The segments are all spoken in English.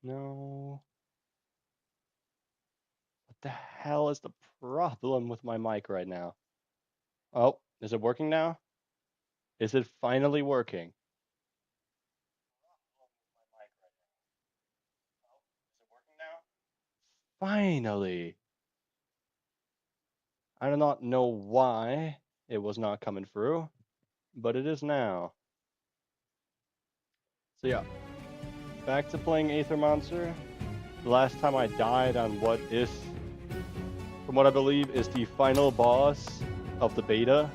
No. What the hell is the problem with my mic right now? Oh, is it working now? Is it finally working? Is it working now? Finally. I do not know why it was not coming through, but it is now. So yeah, back to playing athermancer. The last time I died on what is, from what I believe, is the final boss of the beta.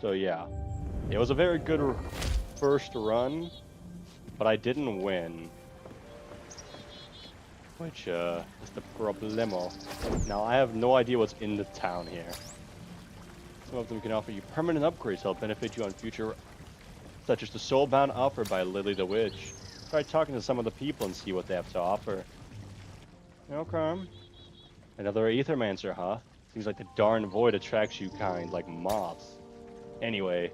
So yeah, it was a very good first run, but I didn't win, which is the problemo. Now I have no idea what's in the town here. Some of them can offer you permanent upgrades that'll benefit you on future, such as the soulbound offered by Lily the Witch. Try talking to some of the people and see what they have to offer. Okay. Another Aethermancer, huh? Seems like the darn void attracts you kind, like moths. Anyway,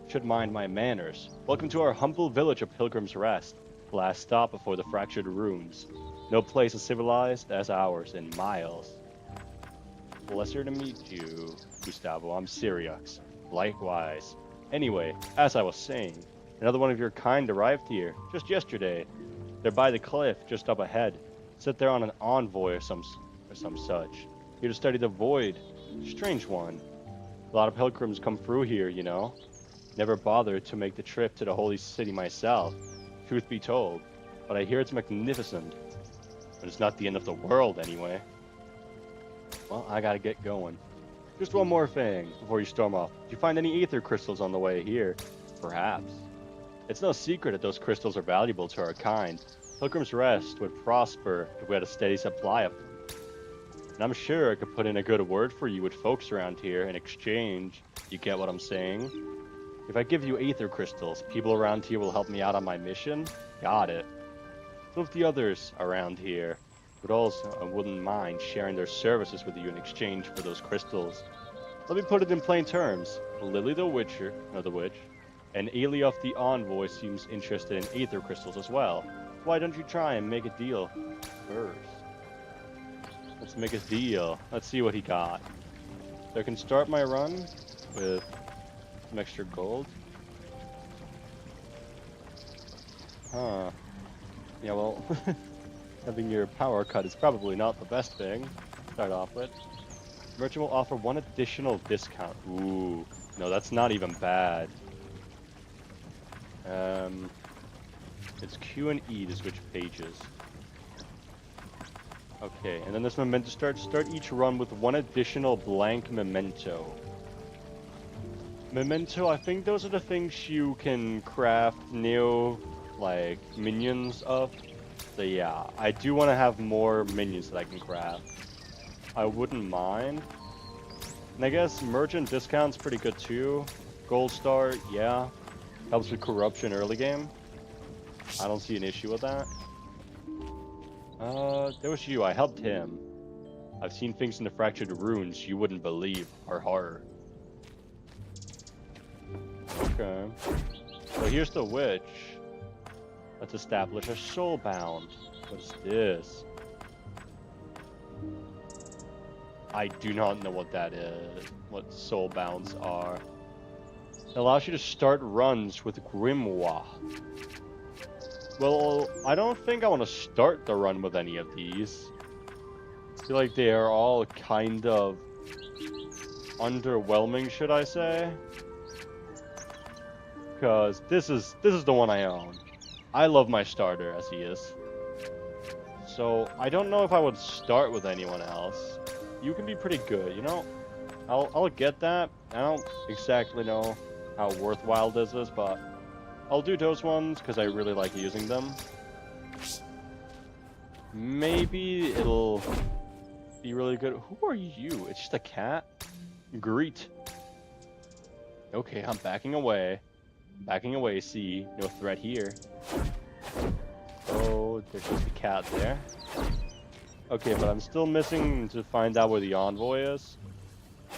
should mind my manners. Welcome to our humble village of Pilgrim's Rest, last stop before the fractured ruins. No place as civilized as ours in miles. Pleasure to meet you, Gustavo. I'm Syriax. Likewise. Anyway, as I was saying, another one of your kind arrived here, just yesterday. They're by the cliff, just up ahead. Sit there on an envoy or some such. Here to study the void. Strange one. A lot of pilgrims come through here, you know. Never bothered to make the trip to the holy city myself, truth be told. But I hear it's magnificent. But it's not the end of the world, anyway. Well, I gotta get going. Just one more thing before you storm off. Did you find any aether crystals on the way here? Perhaps. It's no secret that those crystals are valuable to our kind. Pilgrim's Rest would prosper if we had a steady supply of them. And I'm sure I could put in a good word for you with folks around here in exchange. You get what I'm saying? If I give you aether crystals, people around here will help me out on my mission? Got it. Some of the others around here would also wouldn't mind sharing their services with you in exchange for those crystals. Let me put it in plain terms. Lily the Witcher, no the witch, and Alioth the Envoy seems interested in aether crystals as well. Why don't you try and make a deal first? Let's make a deal. Let's see what he got. So I can start my run with some extra gold. Huh. Yeah, well, having your power cut is probably not the best thing to start off with. Merchant will offer one additional discount. Ooh, no, that's not even bad. It's Q and E to switch pages. Okay, and then this memento start each run with one additional blank memento. Memento, I think those are the things you can craft new, like, minions of. So yeah, I do want to have more minions that I can craft. I wouldn't mind. And I guess merchant discount's pretty good too. Gold star, yeah. Helps with corruption early game. I don't see an issue with that. There was you. I helped him. I've seen things in the fractured ruins you wouldn't believe. Are horror. Okay. So here's the witch. Let's establish a soulbound. What is this? I do not know what that is. What soulbounds are. It allows you to start runs with Grimoire. Well, I don't think I want to start the run with any of these. I feel like they are all kind of underwhelming, should I say? Because this is the one I own. I love my starter as he is. So I don't know if I would start with anyone else. You can be pretty good, you know? I'll get that. I don't exactly know how worthwhile this is, but I'll do those ones because I really like using them. Maybe it'll be really good. Who are you? It's just a cat? Greet. Okay, I'm backing away. Backing away, see. No threat here. Oh, there's just a cat there. Okay, but I'm still missing to find out where the envoy is.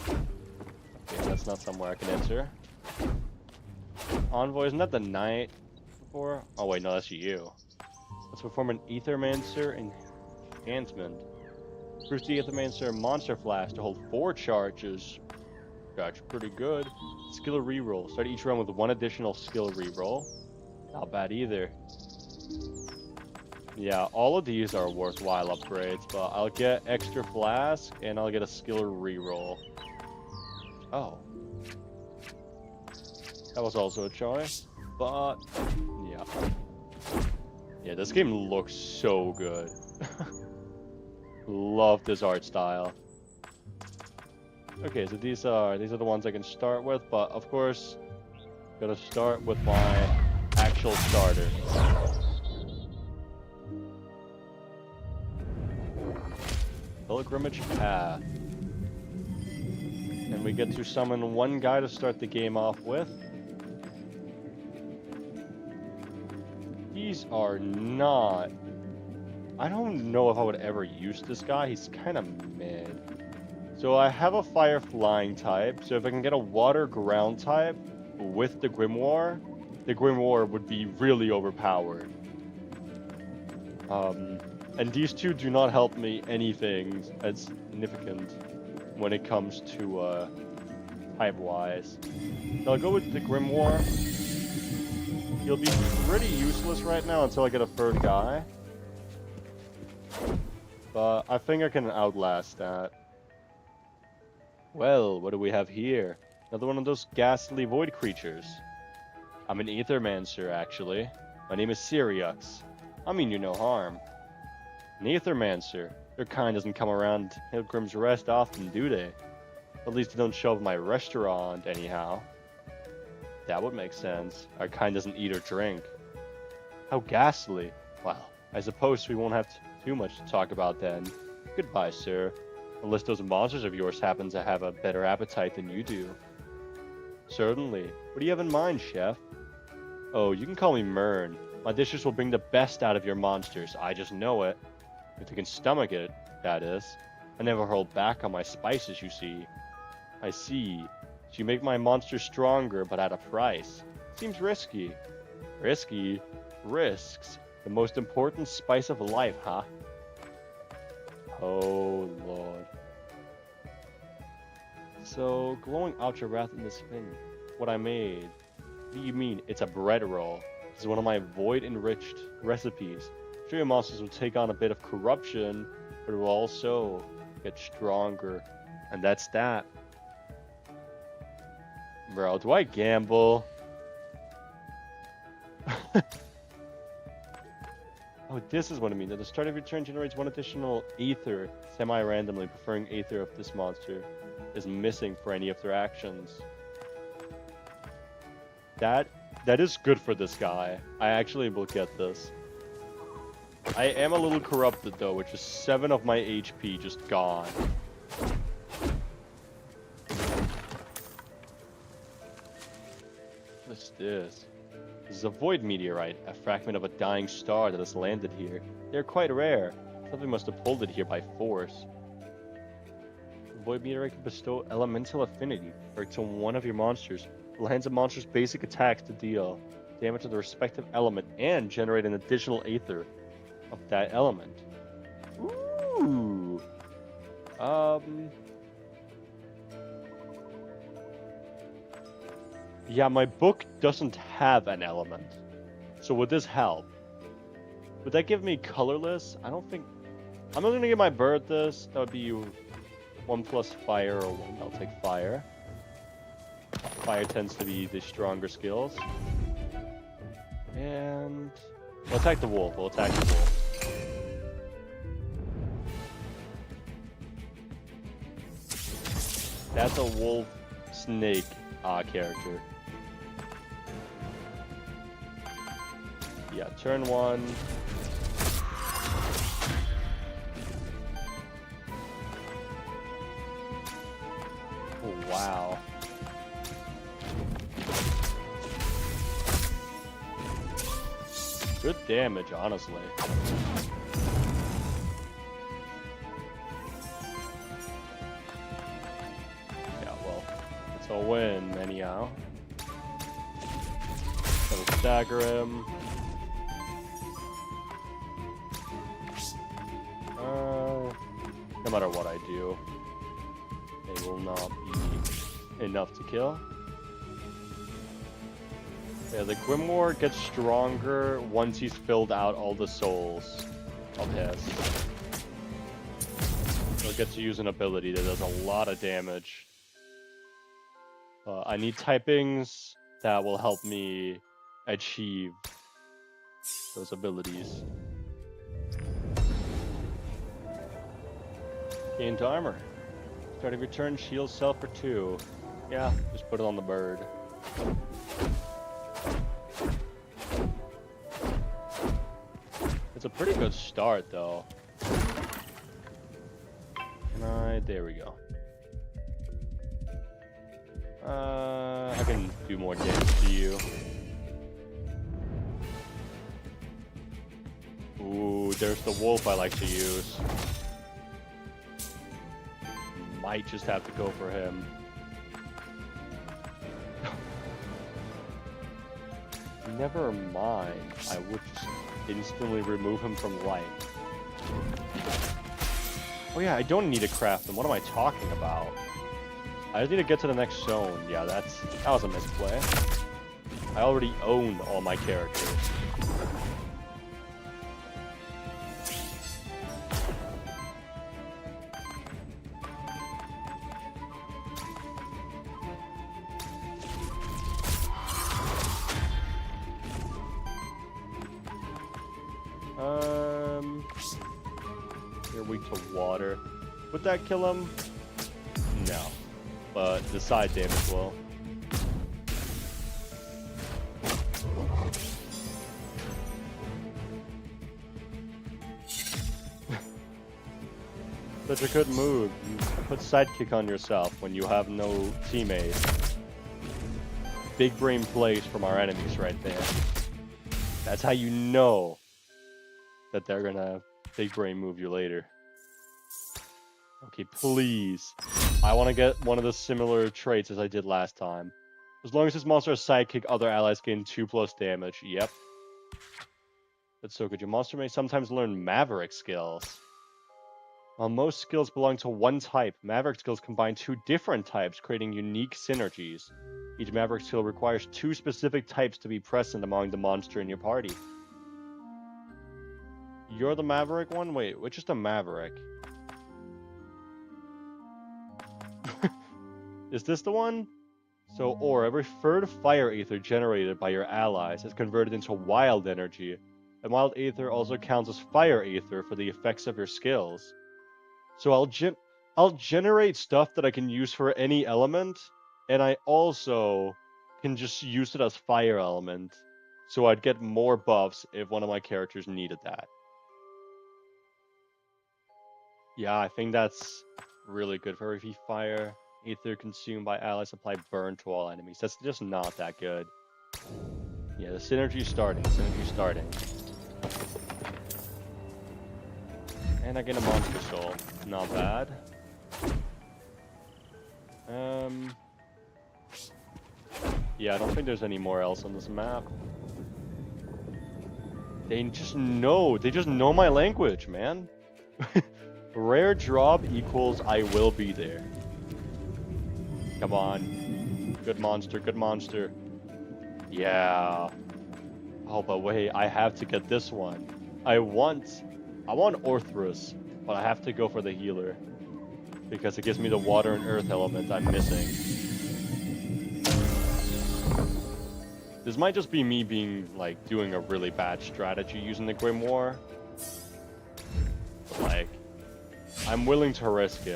Okay, that's not somewhere I can enter. Envoy, isn't that the knight before? Oh wait, no, that's you. Let's perform an athermancer enhancement. Boost the athermancer monster flash to hold 4 charges. That's pretty good. Skill reroll. Start each round with 1 additional skill reroll. Not bad either. Yeah, all of these are worthwhile upgrades, but I'll get extra flask and I'll get a skill reroll. Oh. That was also a choice, but yeah. Yeah, this game looks so good. Love this art style. Okay, so these are the ones I can start with, but of course, gotta start with my actual starter. Pilgrimage Path. And we get to summon 1 guy to start the game off with. These are not... I don't know if I would ever use this guy. He's kind of mid. So I have a fire flying type. So if I can get a water ground type with the Grimoire would be really overpowered. And these two do not help me anything as significant when it comes to type-wise. So I'll go with the Grimoire. He'll be pretty useless right now until I get a 3rd guy. But I think I can outlast that. Well, what do we have here? Another one of those ghastly void creatures. I'm an athermancer, actually. My name is Syriux. I mean you no harm. An athermancer. Their kind doesn't come around Pilgrim's Rest often, do they? At least they don't show up at my restaurant, anyhow. That would make sense. Our kind doesn't eat or drink. How ghastly. Well, I suppose we won't have too much to talk about then. Goodbye, sir. Unless those monsters of yours happen to have a better appetite than you do. Certainly. What do you have in mind, chef? Oh, you can call me Mern. My dishes will bring the best out of your monsters. I just know it. If you can stomach it, that is. I never hold back on my spices, you see. I see. So you make my monsters stronger, but at a price. Seems risky. Risky? Risks. The most important spice of life, huh? Oh, Lord. So, glowing ultra wrath in this thing. What I made. What do you mean? It's a bread roll. This is one of my void-enriched recipes. Sure, your monsters will take on a bit of corruption, but it will also get stronger. And that's that. Bro, do I gamble? Oh, this is what I mean. At the start of your turn, generates 1 additional Aether, semi-randomly, preferring Aether if this monster is missing for any of their actions. That is good for this guy. I actually will get this. I am a little corrupted though, which is 7 of my HP just gone. What's this? This is a void meteorite, a fragment of a dying star that has landed here. They're quite rare. Something must have pulled it here by force. The void meteorite can bestow elemental affinity to one of your monsters. It lands a monster's basic attacks to deal damage to the respective element and generate an additional Aether of that element. Ooh. Yeah, my book doesn't have an element. So would this help? Would that give me colorless? I don't think... I'm not gonna give my bird this. That would be 1 plus fire or 1. I'll take fire. Fire tends to be the stronger skills. And... we'll attack the wolf. We'll attack the wolf. That's a wolf snake character. Yeah, turn 1. Oh, wow. Good damage, honestly. Yeah, well, it's a win, anyhow. That'll stagger him. No matter what I do, they will not be enough to kill. Yeah, the Grimoire gets stronger once he's filled out all the souls of his. He'll get to use an ability that does a lot of damage. I need typings that will help me achieve those abilities. Gain to armor. Start of your turn, shield self for 2. Yeah, just put it on the bird. It's a pretty good start, though. There we go. I can do more damage to you. Ooh, there's the wolf I like to use. Might just have to go for him. Never mind. I would just instantly remove him from life. Oh yeah, I don't need to craft them. What am I talking about? I just need to get to the next zone. Yeah, that was a misplay. I already own all my characters. You're weak to water. Would that kill him? No. But the side damage will. Such a good move. You put sidekick on yourself when you have no teammates. Big brain plays from our enemies right there. That's how you know that they're gonna big brain move you later. Okay, please. I want to get one of the similar traits as I did last time. As long as this monster has sidekick, other allies gain 2+ damage. Yep. That's so good. Your monster may sometimes learn Maverick skills. While most skills belong to one type, Maverick skills combine 2 different types, creating unique synergies. Each Maverick skill requires 2 specific types to be present among the monster in your party. You're the Maverick one? Wait, which is the Maverick? Is this the one? So, every third fire ether generated by your allies is converted into wild energy, and wild ether also counts as fire ether for the effects of your skills. So I'll generate stuff that I can use for any element, and I also can just use it as fire element, so I'd get more buffs if one of my characters needed that. Yeah, I think that's really good for every fire ether consumed by allies apply burn to all enemies. That's just not that good. Yeah, the synergy's starting. And I get a monster soul. Not bad. Yeah, I don't think there's any more else on this map. They just know my language, man. Rare drop equals I will be there. Come on. Good monster. Yeah. Oh, but wait, I have to get this one. I want Orthrus, but I have to go for the healer. Because it gives me the water and earth element I'm missing. This might just be me being, like, doing a really bad strategy using the Grimoire. But, like, I'm willing to risk it.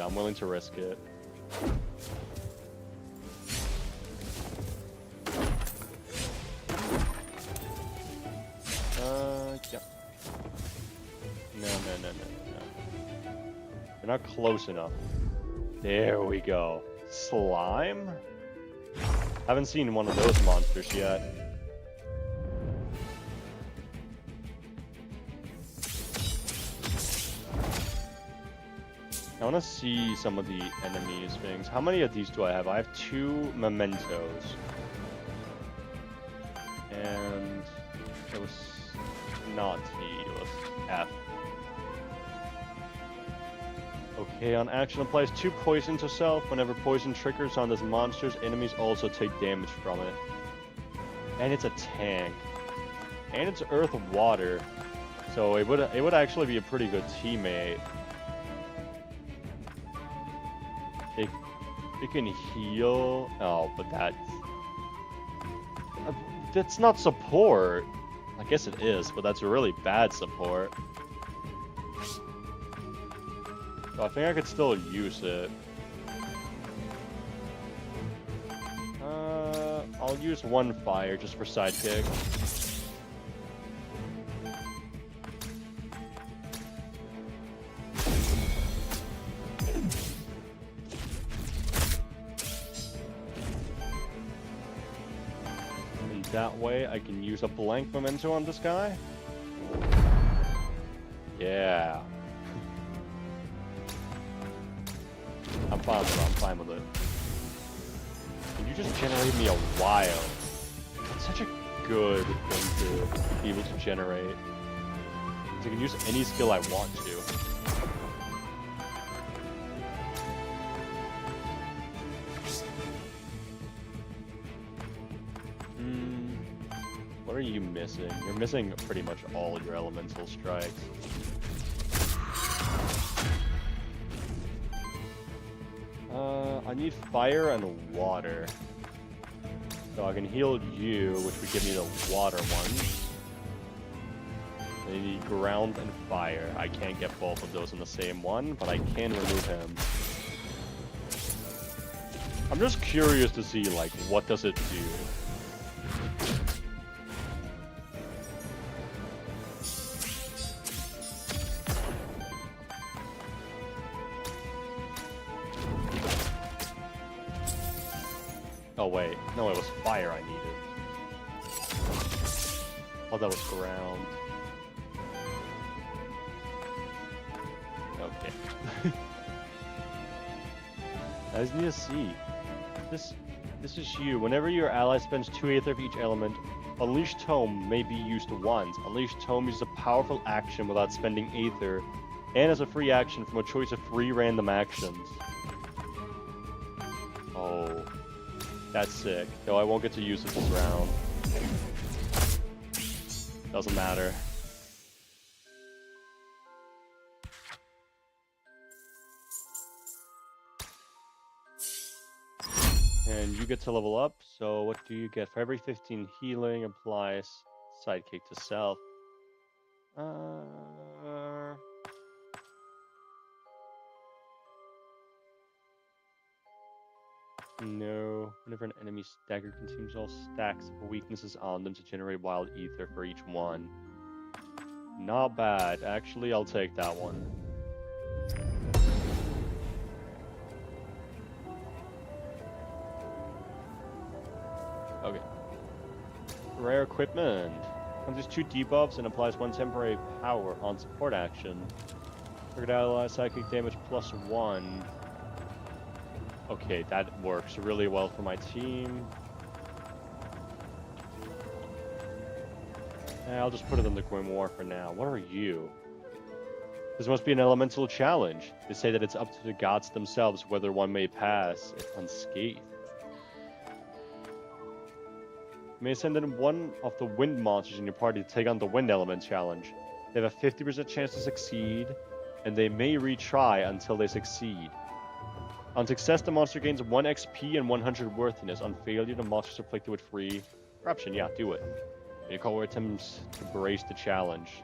Yep. No. You're not close enough. There we go. Slime? Haven't seen one of those monsters yet. I want to see some of the enemies things. How many of these do I have? I have 2 mementos. And it was not T, it was F. Okay, on action applies 2 poison to self. Whenever poison triggers on this monster's enemies also take damage from it. And it's a tank. And it's earth water. So it would actually be a pretty good teammate. It can heal. Oh, but that's not support. I guess it is, but that's really bad support. So I think I could still use it. I'll use 1 fire just for sidekick. And that way I can use a blank memento on this guy. Yeah. I'm fine with it. Can you just generate me a wild? That's such a good thing to be able to generate. So I can use any skill I want to. What are you missing? You're missing pretty much all your elemental strikes. I need fire and water. So I can heal you, which would give me the water one. I need ground and fire. I can't get both of those in the same one, but I can remove him. I'm just curious to see, like, what does it do? Oh wait, no, it was fire I needed. Oh, that was ground. Okay. I just need to see. This is you. Whenever your ally spends 2 Aether of each element, Unleash Tome may be used once. Unleash Tome is a powerful action without spending Aether, and as a free action from a choice of 3 random actions. Oh. That's sick, though I won't get to use it this round. Doesn't matter. And you get to level up, so what do you get? For every 15 healing applies sidekick to self. No. Whenever an enemy's dagger consumes all stacks of weaknesses on them to generate wild ether for each one. Not bad. Actually, I'll take that one. Okay. Rare equipment. Comes 2 debuffs and applies 1 temporary power on support action. Target ally psychic damage +1. Okay, that works really well for my team. I'll just put it in the Grimoire for now. What are you? This must be an elemental challenge. They say that it's up to the gods themselves whether one may pass it unscathed. You may send in one of the wind monsters in your party to take on the wind element challenge. They have a 50% chance to succeed, and they may retry until they succeed. On success, the monster gains 1 XP and 100 worthiness. On failure, the monster is afflicted with free corruption. Yeah, do it. You call attempts to brace the challenge.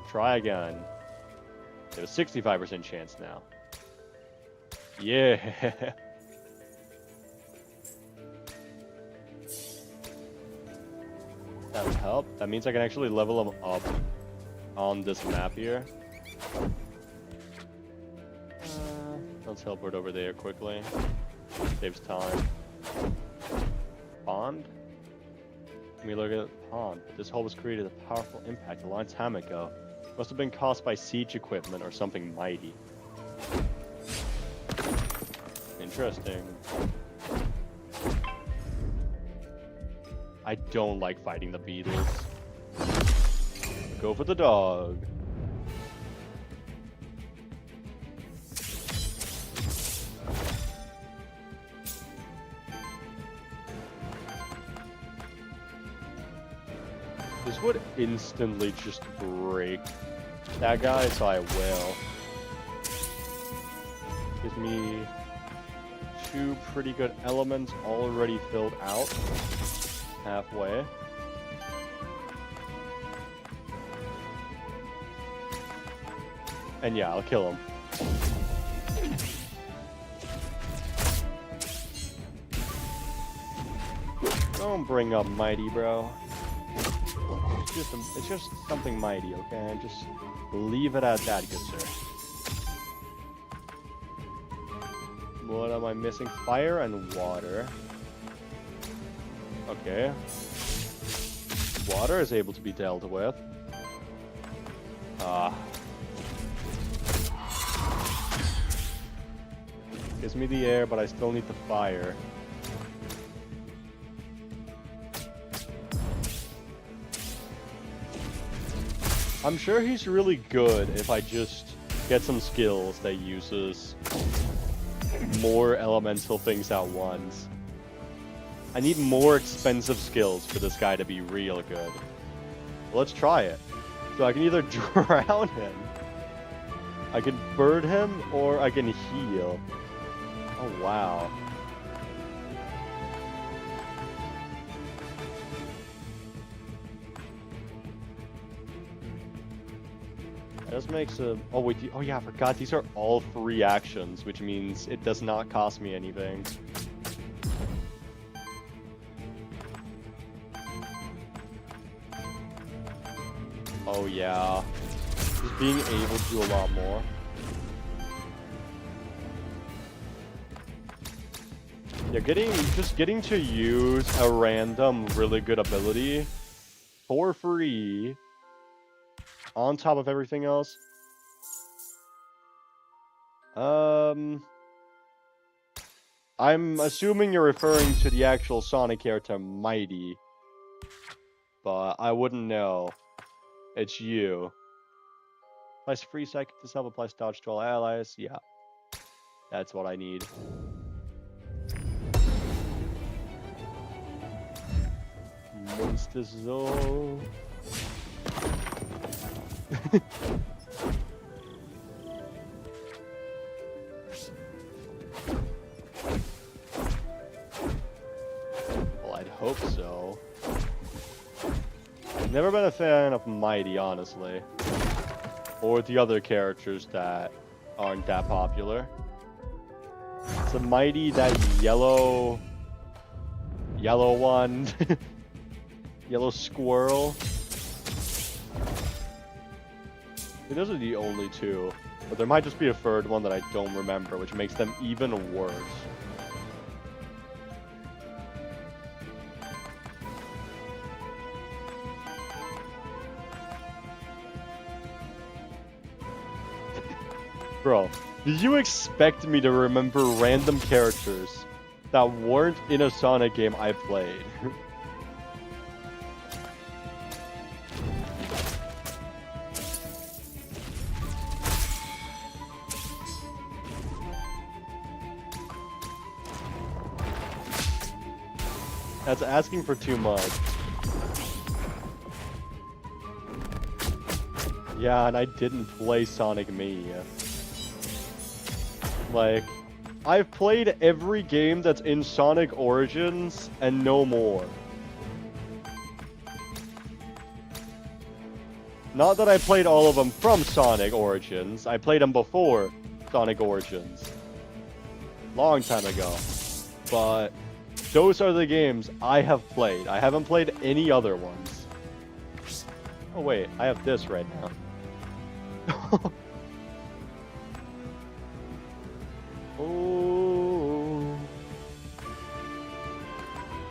Try again. You have a 65% chance now. Yeah. That would help. That means I can actually level them up on this map here. I'll teleport over there quickly. Saves time. Pond? Let me look at pond. This hole was created with a powerful impact a long time ago. Must have been caused by siege equipment or something mighty. Interesting. I don't like fighting the beetles. Go for the dog. This would instantly just break that guy, so I will. Gives me 2 pretty good elements already filled out. Halfway. And yeah, I'll kill him. Don't bring up mighty, bro. It's just something mighty, okay? Just leave it at that, good sir. What am I missing? Fire and water. Okay. Water is able to be dealt with. Gives me the air, but I still need the fire. I'm sure he's really good if I just get some skills that uses more elemental things at once. I need more expensive skills for this guy to be real good. Let's try it. So I can either drown him, I can bird him, or I can heal. Oh wow. This makes a... Oh wait, oh yeah, I forgot these are all free actions, which means it does not cost me anything. Oh yeah. Just being able to do a lot more. Yeah, just getting to use a random really good ability for free on top of everything else. I'm assuming you're referring to the actual Sonic character Mighty, but I wouldn't know. It's you. Applies free psychic to self, applies dodge to all allies. Yeah. That's what I need. Monster Zone. Well, I'd hope so. Never been a fan of Mighty, honestly. Or the other characters that aren't that popular. It's a Mighty, that yellow one. Yellow squirrel. Those are the only two. But there might just be a third one that I don't remember, which makes them even worse. Bro, did you expect me to remember random characters that weren't in a Sonic game I played? That's asking for too much. Yeah, and I didn't play Sonic Mania. Like, I've played every game that's in Sonic Origins and no more. Not that I played all of them from Sonic Origins. I played them before Sonic Origins. Long time ago. But those are the games I have played. I haven't played any other ones. Oh wait, I have this right now. Oh.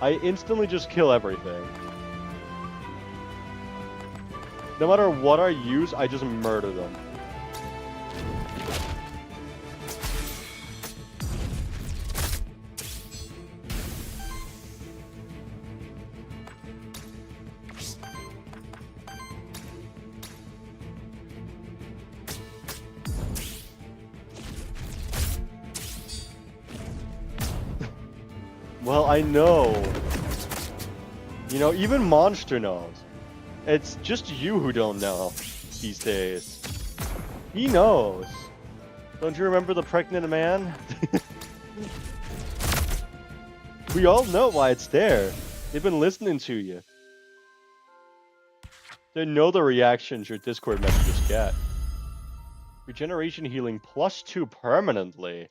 I instantly just kill everything. No matter what I use, I just murder them. Well, I know. You know, even Monster knows. It's just you who don't know these days. He knows. Don't you remember the pregnant man? We all know why it's there. They've been listening to you. They know the reactions your Discord messages get. Regeneration healing +2 permanently.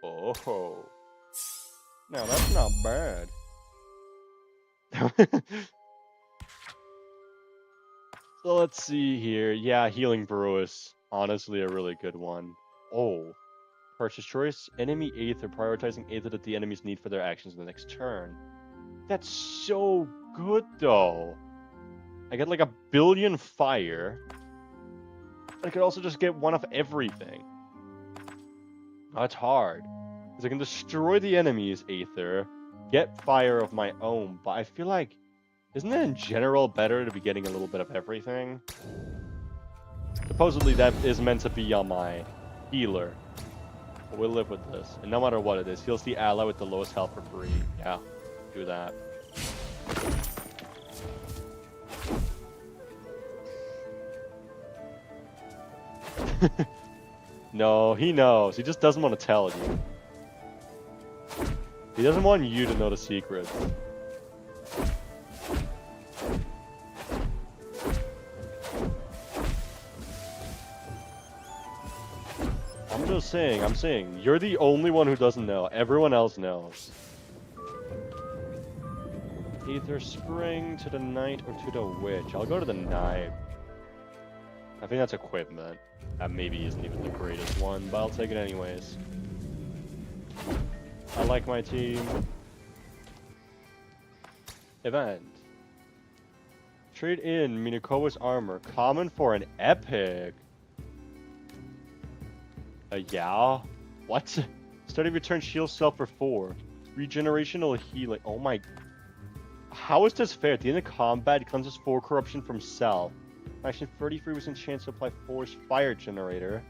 Oh. Now that's not bad. So let's see here. Yeah, healing brew is honestly a really good one. Oh. Purchase choice. Enemy Aether. Prioritizing Aether that the enemies need for their actions in the next turn. That's so good though. I get like 1 billion fire. I could also just get 1 of everything. That's hard. Because I can destroy the enemy's Aether, get fire of my own, but I feel like, isn't it in general better to be getting a little bit of everything? Supposedly that is meant to be on my healer. But we'll live with this. And no matter what it is, heals the ally with the lowest health for free. Yeah, do that. No, he knows. He just doesn't want to tell you. He doesn't want you to know the secret. I'm saying, you're the only one who doesn't know. Everyone else knows. Either spring to the knight or to the witch. I'll go to the knight. I think that's equipment. That maybe isn't even the greatest one, but I'll take it anyways. I like my team. Event. Trade in Minakowa's armor. Common for an epic. Yeah? What? Start of your turn, shield self for 4. Regenerational healing. Oh my... How is this fair? At the end of combat, it comes as 4 corruption from self. Action 33% chance to apply force fire generator.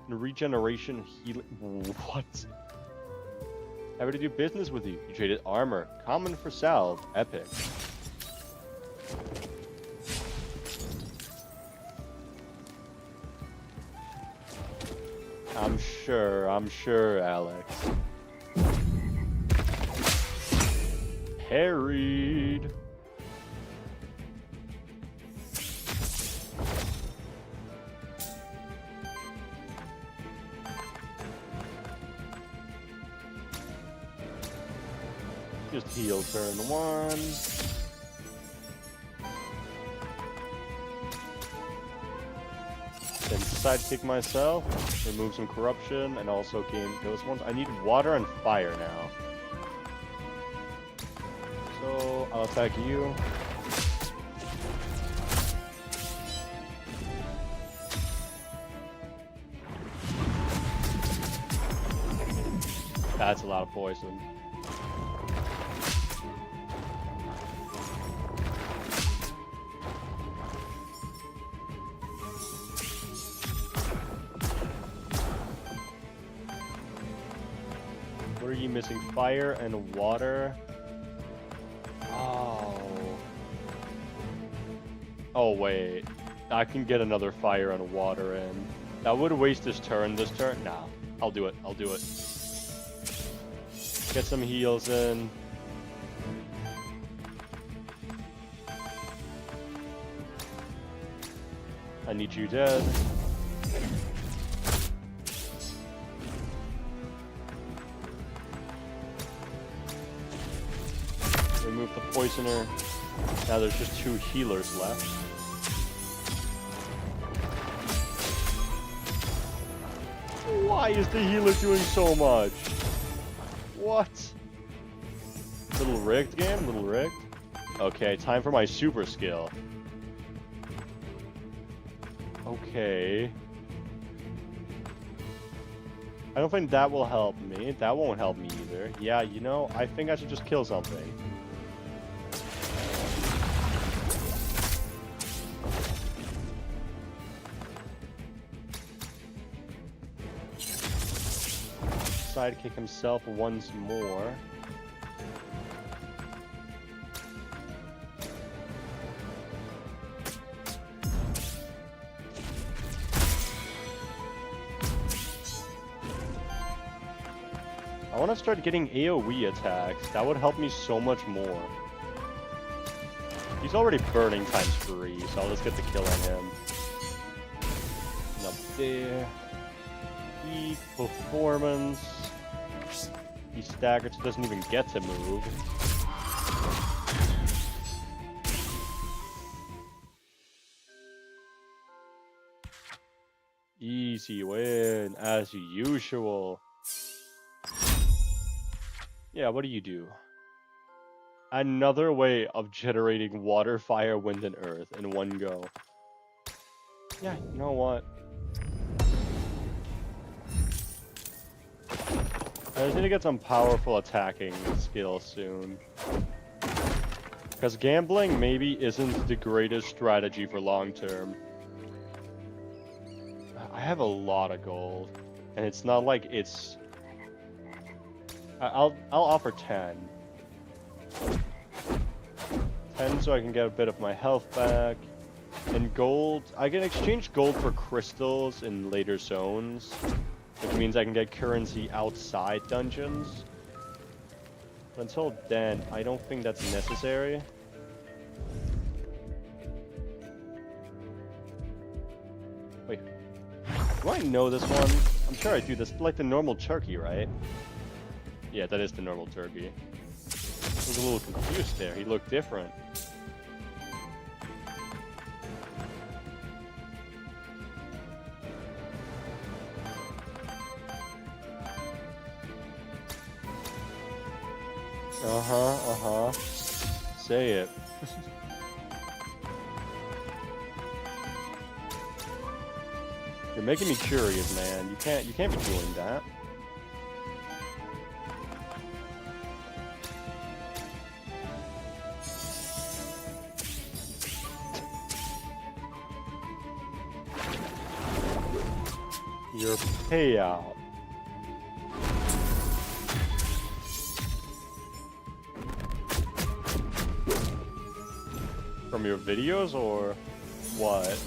And regeneration healing. What? Happy to do business with you. You traded armor. Common for salve. Epic. I'm sure, Alex. Parried. Just heal turn 1. Then sidekick myself, remove some corruption, and also gain those ones. I need water and fire now. So I'll attack you. That's a lot of poison. What are you missing? Fire and water. Oh wait. I can get another fire and water in. That would waste this turn. Nah. I'll do it. Get some heals in. I need you dead. Remove the poisoner. Now there's just 2 healers left. Why is the healer doing so much? What? Little rigged game? Little rigged? Okay, time for my super skill. Okay. I don't think that will help me. That won't help me either. Yeah, you know, I think I should just kill something. Sidekick himself once more. I want to start getting AoE attacks. That would help me so much more. He's already burning times 3, so I'll just get the kill on him. And up there. Peak performance. He's staggered, so doesn't even get to move. Easy win, as usual. Yeah, what do you do? Another way of generating water, fire, wind, and earth in one go. Yeah, you know what? I just need to get some powerful attacking skills soon. Because gambling maybe isn't the greatest strategy for long term. I have a lot of gold, and it's not like it's... I'll offer 10. 10 so I can get a bit of my health back. And gold, I can exchange gold for crystals in later zones, which means I can get currency outside dungeons. But until then, I don't think that's necessary. Wait, do I know this one? I'm sure I do this, like the normal turkey, right? Yeah, that is the normal turkey. I was a little confused there. He looked different. Say it. You're making me curious, man. You can't be doing that. Your payout. From your videos or what?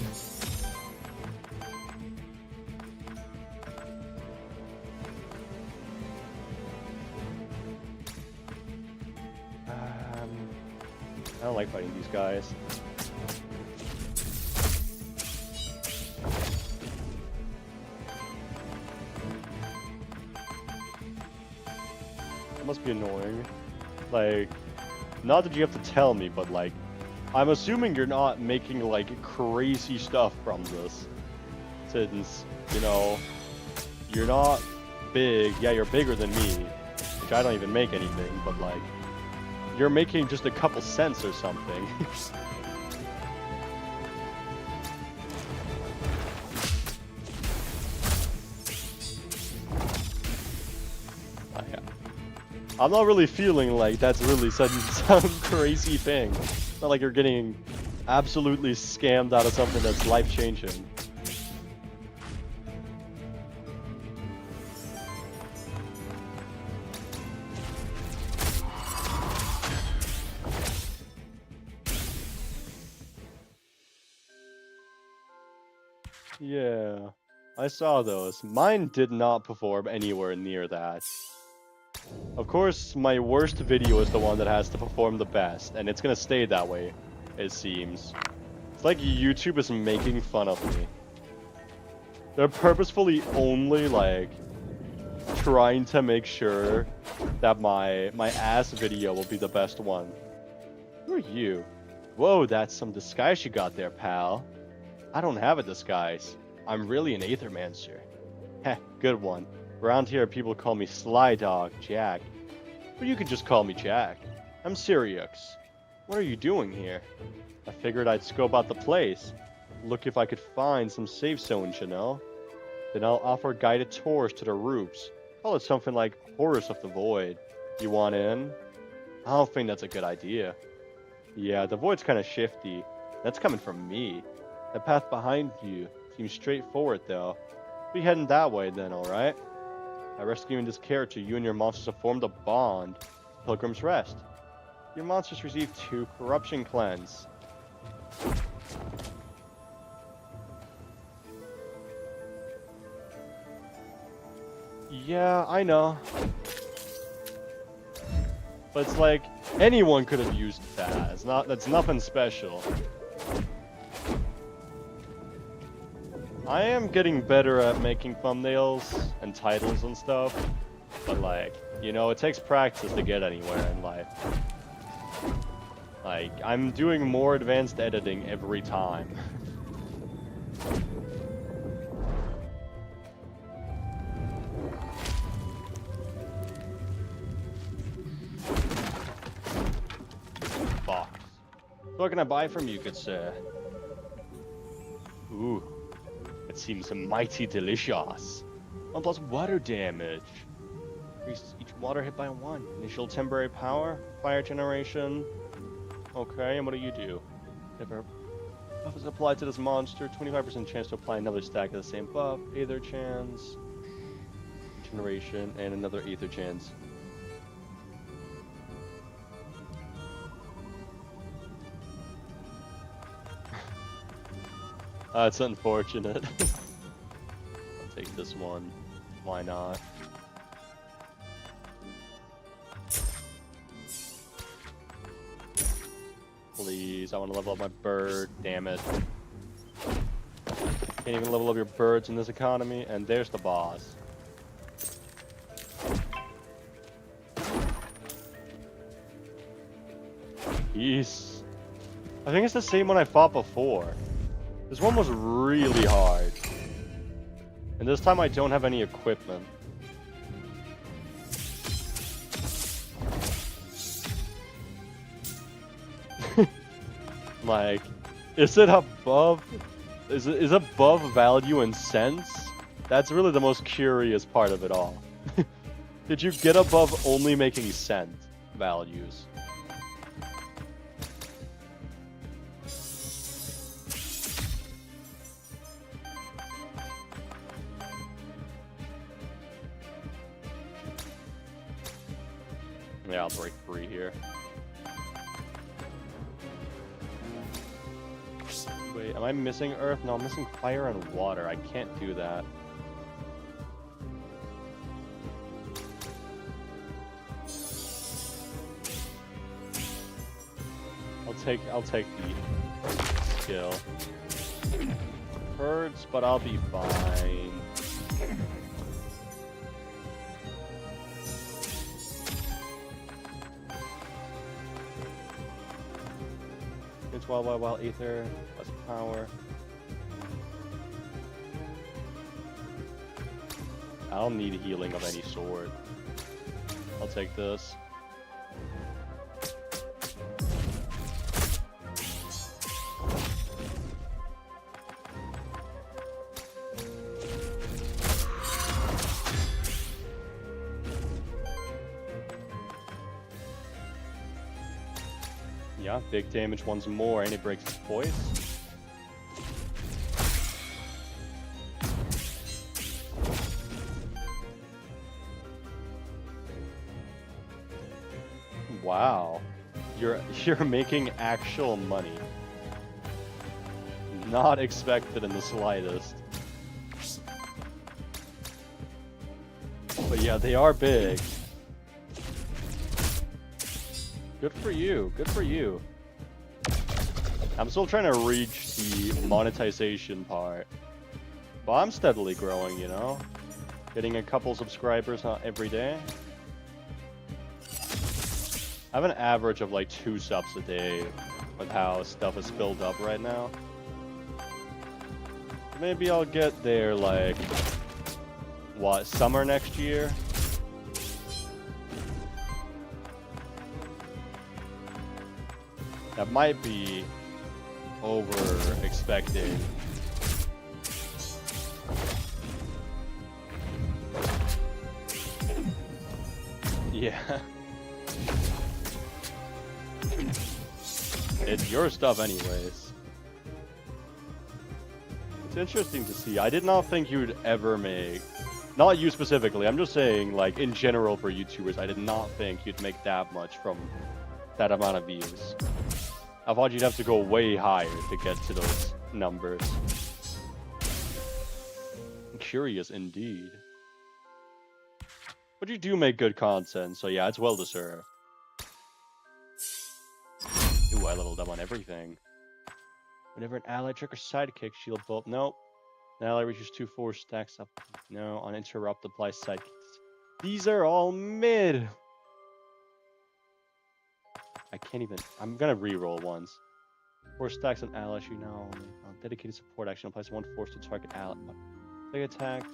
I don't like fighting these guys. That must be annoying. Like, not that you have to tell me, but like, I'm assuming you're not making like crazy stuff from this. Since, you know, you're not big. Yeah, you're bigger than me, which I don't even make anything, but like, you're making just a couple cents or something. I'm not really feeling like that's really some crazy thing. It's not like you're getting absolutely scammed out of something that's life-changing. Yeah, I saw those. Mine did not perform anywhere near that. Of course, my worst video is the one that has to perform the best, and it's gonna stay that way, it seems. It's like YouTube is making fun of me. They're purposefully only, like, trying to make sure that my ass video will be the best one. Who are you? Whoa, that's some disguise you got there, pal. I don't have a disguise. I'm really an athermancer. Heh, good one. Around here, people call me Sly Dog, Jack. But you can just call me Jack. I'm Syriux. What are you doing here? I figured I'd scope out the place. Look if I could find some safe zones, you know? Then I'll offer guided tours to the roofs. Call it something like Horrors of the Void. You want in? I don't think that's a good idea. Yeah, the Void's kind of shifty. That's coming from me. The path behind you seems straightforward, though. Be heading that way then, alright? By rescuing this character, you and your monsters have formed a bond. Pilgrim's Rest. Your monsters receive 2 corruption cleanse. Yeah, I know. But it's like, anyone could have used that. That's nothing special. I am getting better at making thumbnails and titles and stuff. But like, you know, it takes practice to get anywhere in life. Like, I'm doing more advanced editing every time. Box. What can I buy from you, good sir? Ooh, it seems mighty delicious. 1+ water damage. Increase each water hit by 1. Initial temporary power, fire generation. Okay, and what do? If a buff is applied to this monster, 25% chance to apply another stack of the same buff, Aether chance, generation, and another Aether chance. It's unfortunate. I'll take this one. Why not? Please, I want to level up my bird, damn it. Can't even level up your birds in this economy, and there's the boss. Peace. I think it's the same one I fought before. This one was really hard. And this time I don't have any equipment. Like, is it above value in cents? That's really the most curious part of it all. Did you get above only making cent values? Yeah, I'll break free here. Wait, am I missing earth? No, I'm missing fire and water. I can't do that. I'll take the skill. Hurts, but I'll be fine. It's wild ether, less power. I don't need healing of any sort. I'll take this. Yeah, big damage once more, and it breaks its voice. Wow, you're making actual money. Not expected in the slightest. But yeah, they are big. Good for you, good for you. I'm still trying to reach the monetization part. But I'm steadily growing, you know? Getting a couple subscribers every day. I have an average of like 2 subs a day with how stuff is filled up right now. Maybe I'll get there like, what, summer next year? That might be over expecting. Yeah. It's your stuff anyways. It's interesting to see. I did not think you'd ever make, not you specifically, I'm just saying like in general for YouTubers, I did not think you'd make that much from that amount of views. I thought you'd have to go way higher to get to those numbers. Curious indeed. But you do make good content, so yeah, it's well deserved. I leveled up on everything. Whenever an ally trick or sidekick, shield bolt. Nope. An ally reaches 2/4 stacks up. No. On interrupt, apply sidekicks. These are all mid. I can't even. I'm gonna reroll once. 4 stacks on ally. You now only. Dedicated support action applies 1 force to target ally. Big attacks.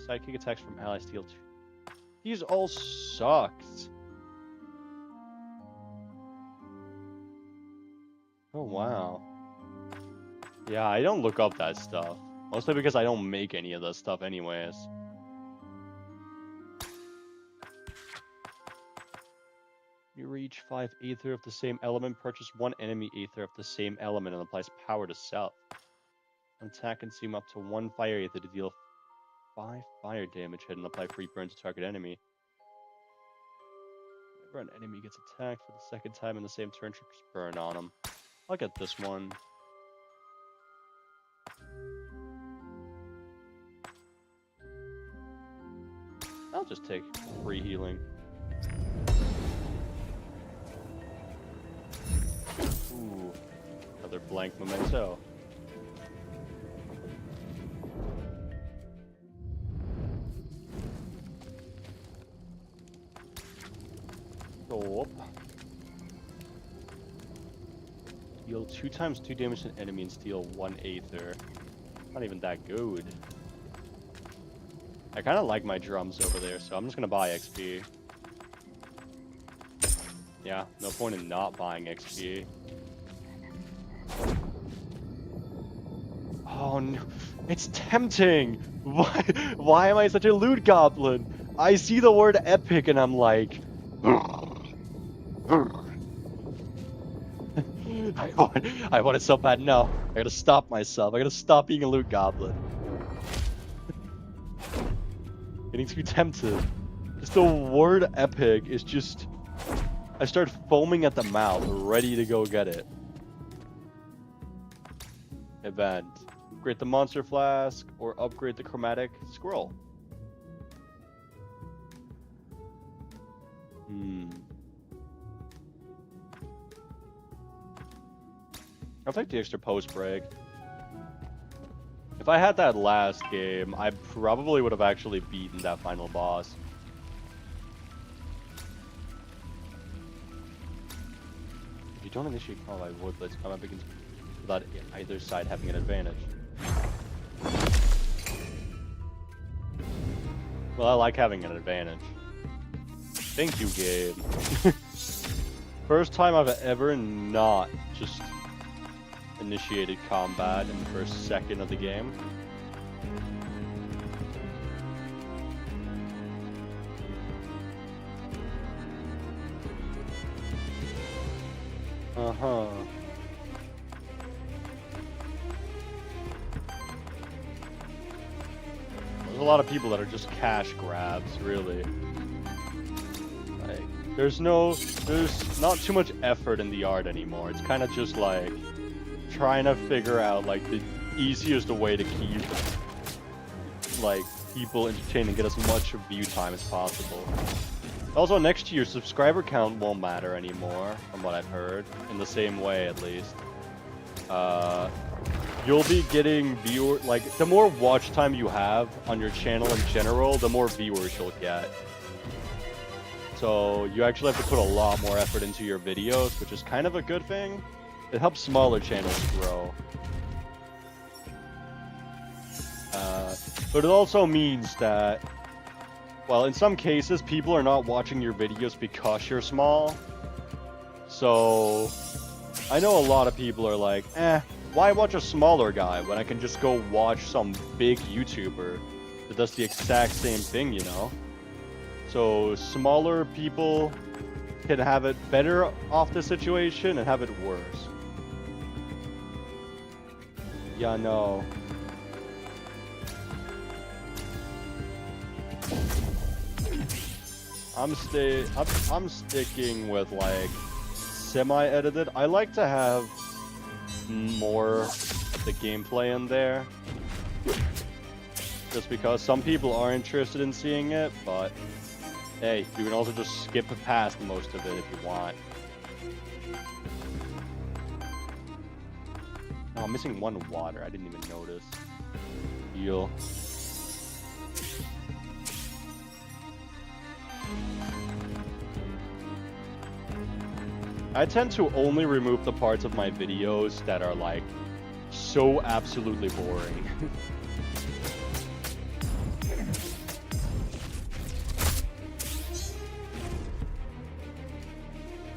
Sidekick attacks from ally steal 2. These all sucked. Oh wow. Yeah, I don't look up that stuff. Mostly because I don't make any of that stuff anyways. You reach 5 Aether of the same element, purchase 1 enemy Aether of the same element, and applies power to self. Attack and consume up to 1 fire Aether to deal 5 fire damage, hit and apply free burn to target enemy. Whenever an enemy gets attacked for the second time in the same turn, triggers burn on them. I'll get this one. I'll just take free healing. Ooh, another blank memento. Stop. Deal 2 times 2 damage to an enemy and steal 1 Aether. Not even that good. I kind of like my drums over there, so I'm just gonna buy XP. Yeah, no point in not buying XP. Oh no, it's tempting! Why am I such a loot goblin? I see the word epic and I'm like... I want it so bad. No, I gotta stop myself. I gotta stop being a loot goblin. Getting too tempted. Just the word epic is just... I start foaming at the mouth, ready to go get it. Event. Upgrade the monster flask, or upgrade the chromatic scroll. I'll take the extra post break. If I had that last game, I probably would have actually beaten that final boss. If you don't initiate combat, would let's combat begins without either side having an advantage. Well, I like having an advantage. Thank you, game. First time I've ever not just initiated combat in the first second of the game. Uh-huh. There's a lot of people that are just cash grabs, really. Like, there's not too much effort in the art anymore. It's kind of just like trying to figure out like the easiest way to keep like people entertained and get as much view time as possible. Also, next year subscriber count won't matter anymore, from what I've heard, in the same way at least. You'll be getting the more watch time you have on your channel in general, the more viewers you'll get. So you actually have to put a lot more effort into your videos, which is kind of a good thing. It helps smaller channels grow. But it also means that, well, in some cases, people are not watching your videos because you're small. So, I know a lot of people are like, why watch a smaller guy when I can just go watch some big YouTuber that does the exact same thing, you know? So, smaller people can have it better off the situation and have it worse. Yeah, no. I'm sticking with like semi-edited. I like to have more of the gameplay in there, just because some people are interested in seeing it, but hey, you can also just skip past most of it if you want. I'm missing 1 water. I didn't even notice. Heal. I tend to only remove the parts of my videos that are like so absolutely boring.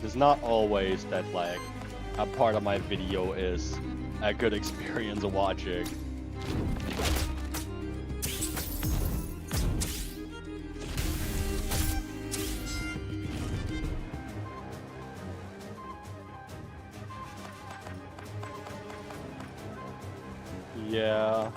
It's not always that like a part of my video is a good experience watching. Yeah.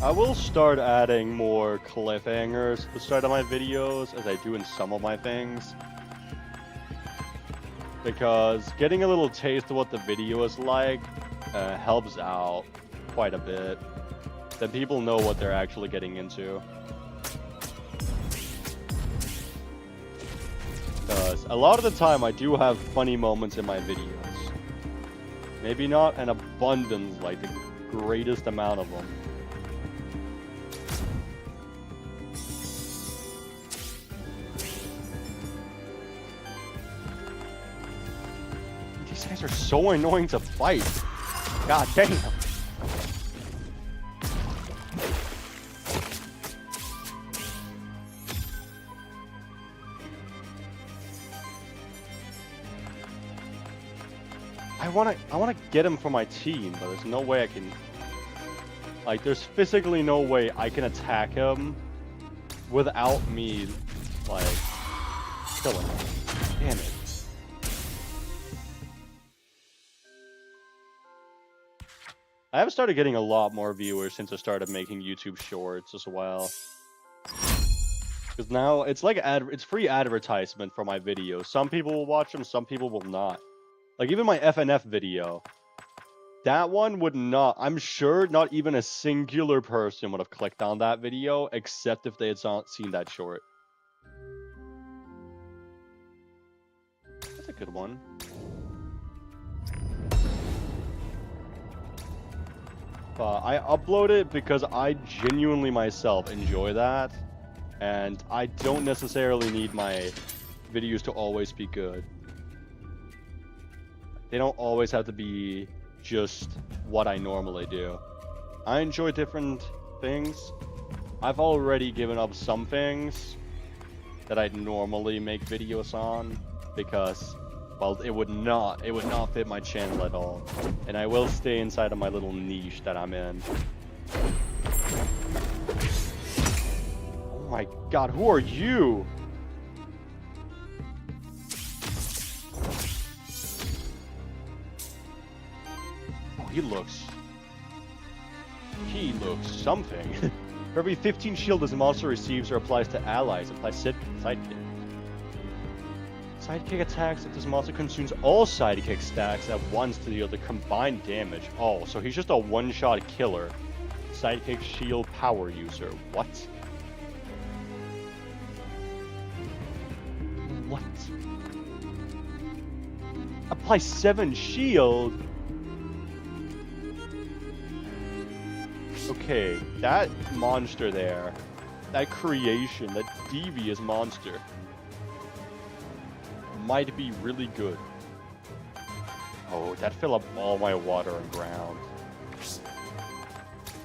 I will start adding more cliffhangers at the start of my videos, as I do in some of my things. Because getting a little taste of what the video is like helps out quite a bit. Then people know what they're actually getting into. Because a lot of the time I do have funny moments in my videos. Maybe not an abundance, like the greatest amount of them. These guys are so annoying to fight. God damn. I wanna get him for my team, but there's no way I can. Like, there's physically no way I can attack him without me, like, killing him. Damn it. I have started getting a lot more viewers since I started making YouTube Shorts as well. Because now it's like it's free advertisement for my videos. Some people will watch them, some people will not. Like even my FNF video, that one would not. I'm sure not even a singular person would have clicked on that video, except if they had seen that short. That's a good one. I upload it because I genuinely myself enjoy that, and I don't necessarily need my videos to always be good. They don't always have to be just what I normally do. I enjoy different things. I've already given up some things that I'd normally make videos on because, well, it would not fit my channel at all. And I will stay inside of my little niche that I'm in. Oh my god, who are you? Oh, he looks something. For every 15 shield this monster receives or applies to allies, applies sidekick. Sidekick attacks if this monster consumes all sidekick stacks at once to deal the combined damage. Oh, so he's just a one-shot killer. Sidekick shield power user. What? What? Apply 7 shield? Okay, that monster there. That creation, that devious monster. Might be really good. Oh, that filled up all my water and ground.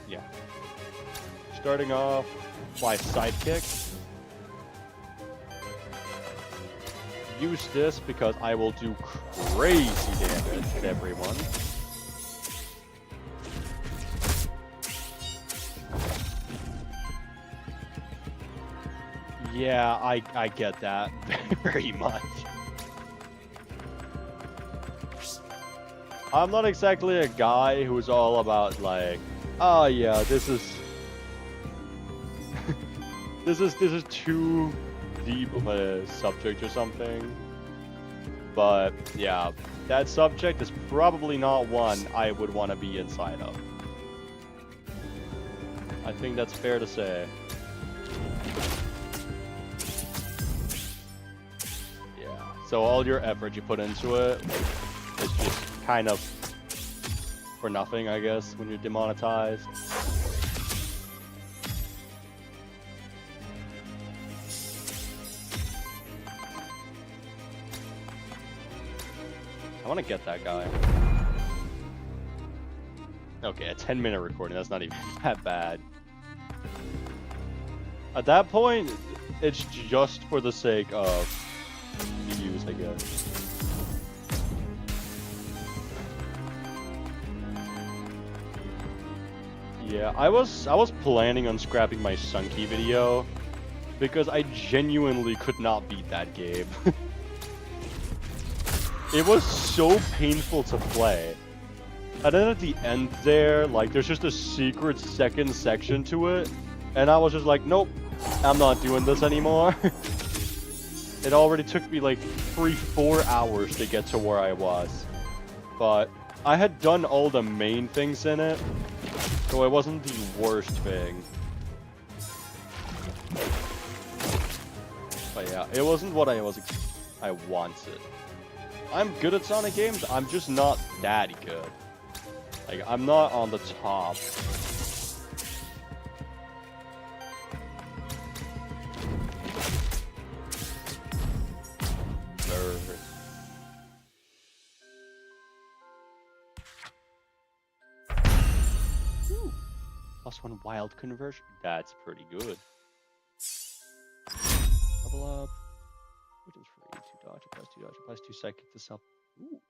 Yeah. Starting off, my sidekick. Use this because I will do crazy damage to everyone. Yeah, I get that very much. I'm not exactly a guy who's all about like, oh yeah, this is this is too deep of a subject or something. But yeah, that subject is probably not one I would want to be inside of. I think that's fair to say. Yeah, so all your effort you put into it is just kind of for nothing, I guess, when you're demonetized. I want to get that guy. Okay, a 10-minute recording, that's not even that bad. At that point, it's just for the sake of views, I guess. Yeah, I was planning on scrapping my Sunky video because I genuinely could not beat that game. It was so painful to play. And then at the end there, like, there's just a secret second section to it. And I was just like, nope, I'm not doing this anymore. It already took me like 3-4 hours to get to where I was. But I had done all the main things in it, so it wasn't the worst thing. But yeah, it wasn't what I wanted. I'm good at Sonic games, I'm just not that good. Like, I'm not on the top. Ooh. +1 wild conversion. That's pretty good. Level up. Which is free. 2 dodge, applies 2 dodge, applies 2 psychic to self. Ooh.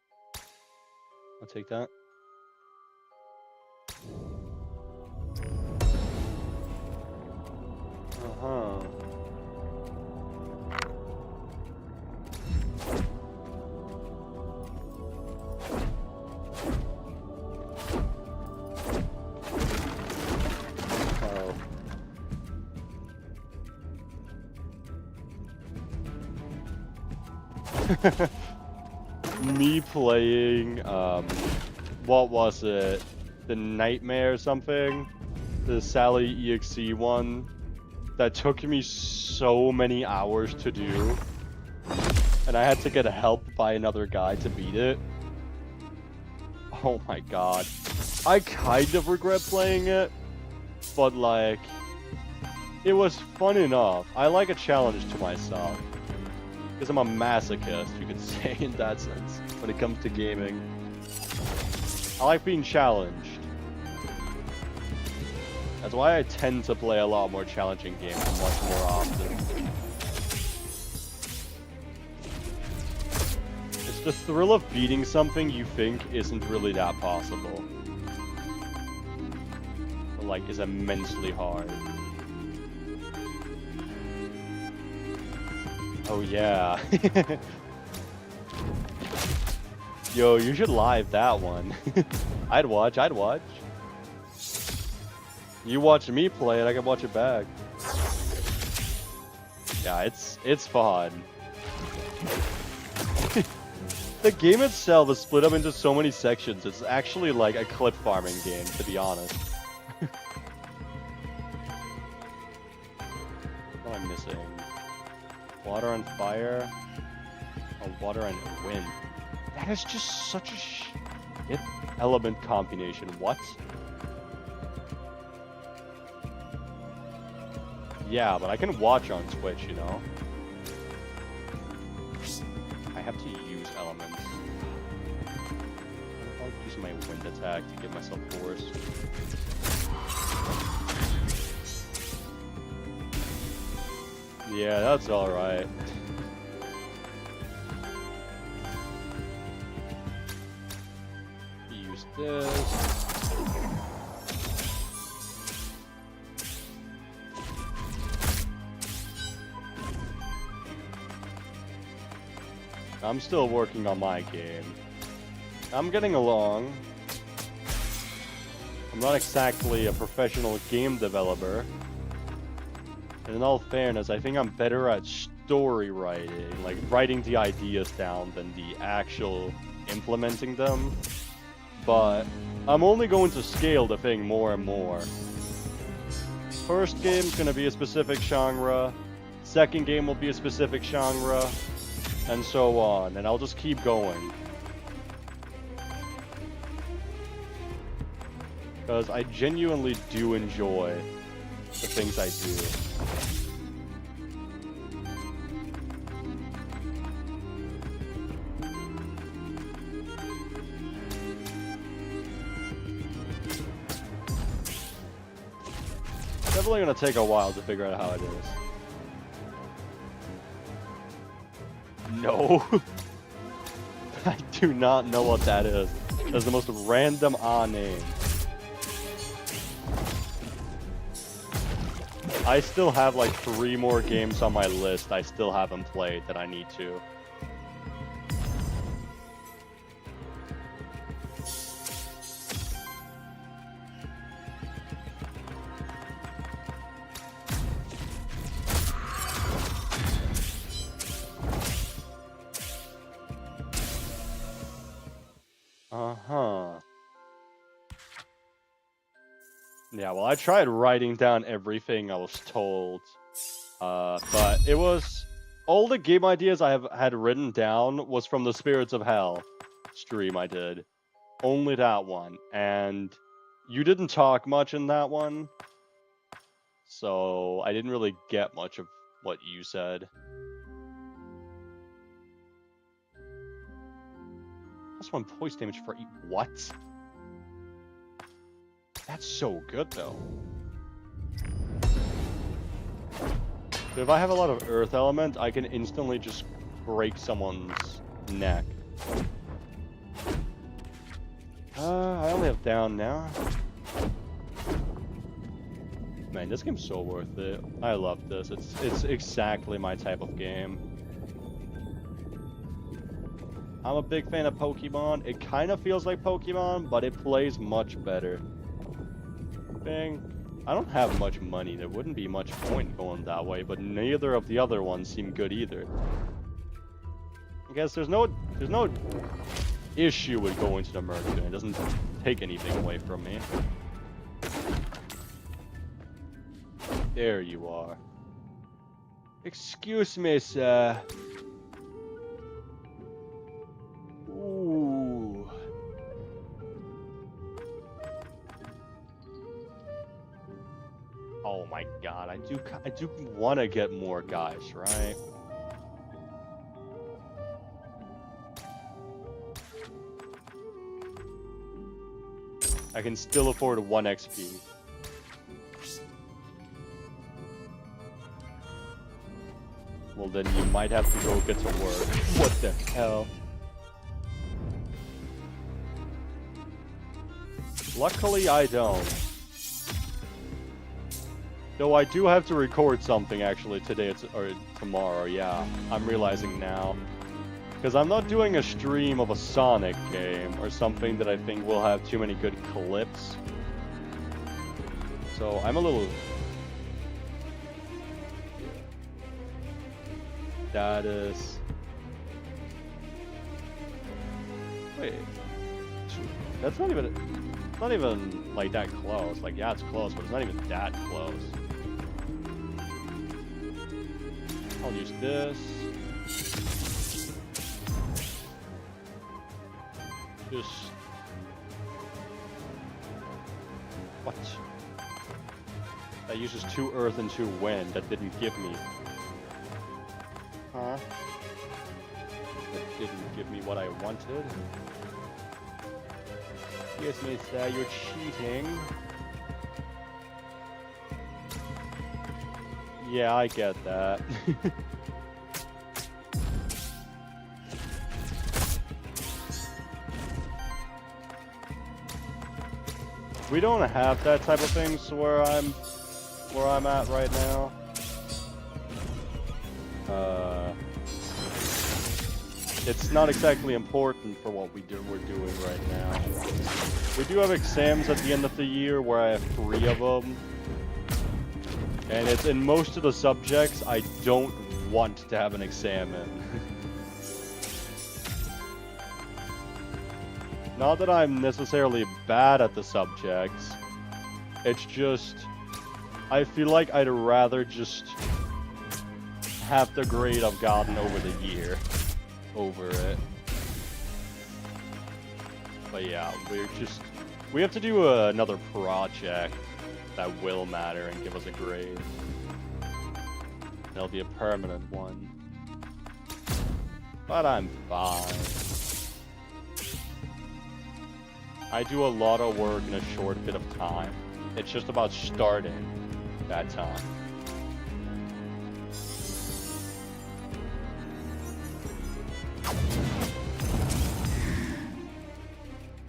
I'll take that. Uh-huh. Me playing, what was it? The Nightmare or something? The Sally EXE one? That took me so many hours to do. And I had to get help by another guy to beat it. Oh my god. I kind of regret playing it, but like, it was fun enough. I like a challenge to myself. Because I'm a masochist, you could say, in that sense, when it comes to gaming. I like being challenged. That's why I tend to play a lot more challenging games much more often. It's the thrill of beating something you think isn't really that possible. But, like, is immensely hard. Oh yeah. Yo, you should live that one. I'd watch. You watch me play it, I can watch it back. Yeah, it's fun. The game itself is split up into so many sections, it's actually like a clip farming game, to be honest. What am I missing? Water and fire? Oh, water and wind. That is just such a shit element combination. What? Yeah, but I can watch on Twitch, you know? I have to use elements. I'll use my wind attack to give myself force. Yeah, that's alright. Use this. I'm still working on my game. I'm getting along. I'm not exactly a professional game developer. And in all fairness, I think I'm better at story writing, like writing the ideas down than the actual implementing them. But I'm only going to scale the thing more and more. First game's gonna be a specific genre, second game will be a specific genre, and so on, and I'll just keep going. Because I genuinely do enjoy the things I do. Definitely gonna take a while to figure out how it is. No. I do not know what that is. That's the most random name. I still have like 3 more games on my list I still haven't played that I need to. Yeah, well, I tried writing down everything I was told, but it was... all the game ideas I had written down was from the Spirits of Hell stream I did. Only that one, and you didn't talk much in that one, so I didn't really get much of what you said. +1 poise damage for what? That's so good, though. So if I have a lot of Earth Element, I can instantly just break someone's neck. I only have down now. Man, this game's so worth it. I love this. It's exactly my type of game. I'm a big fan of Pokemon. It kind of feels like Pokemon, but it plays much better. I don't have much money. There wouldn't be much point going that way, but neither of the other ones seem good either. I guess there's no issue with going to the Mercury. It doesn't take anything away from me. There you are. Excuse me, sir. Ooh. Oh my god, I do want to get more guys, right? I can still afford 1 XP. Well, then you might have to go get to work. What the hell? Luckily, I don't. Though I do have to record something actually today or tomorrow, yeah. I'm realizing now. Because I'm not doing a stream of a Sonic game or something that I think will have too many good clips. So I'm a little... Status... Wait... That's not even like that close. Like, yeah, it's close, but it's not even that close. I'll use this. Just... What? That uses 2 earth and 2 wind. That didn't give me... Huh? That didn't give me what I wanted. Yes, mister, you're cheating. Yeah, I get that. We don't have that type of things where I'm at right now. It's not exactly important for what we're doing right now. We do have exams at the end of the year where I have 3 of them. And it's in most of the subjects I don't want to have an exam in. Not that I'm necessarily bad at the subjects, it's just I feel like I'd rather just have the grade I've gotten over the year over it. But yeah, we have to do another project that will matter and give us a grade. It'll be a permanent one. But I'm fine. I do a lot of work in a short bit of time. It's just about starting that time.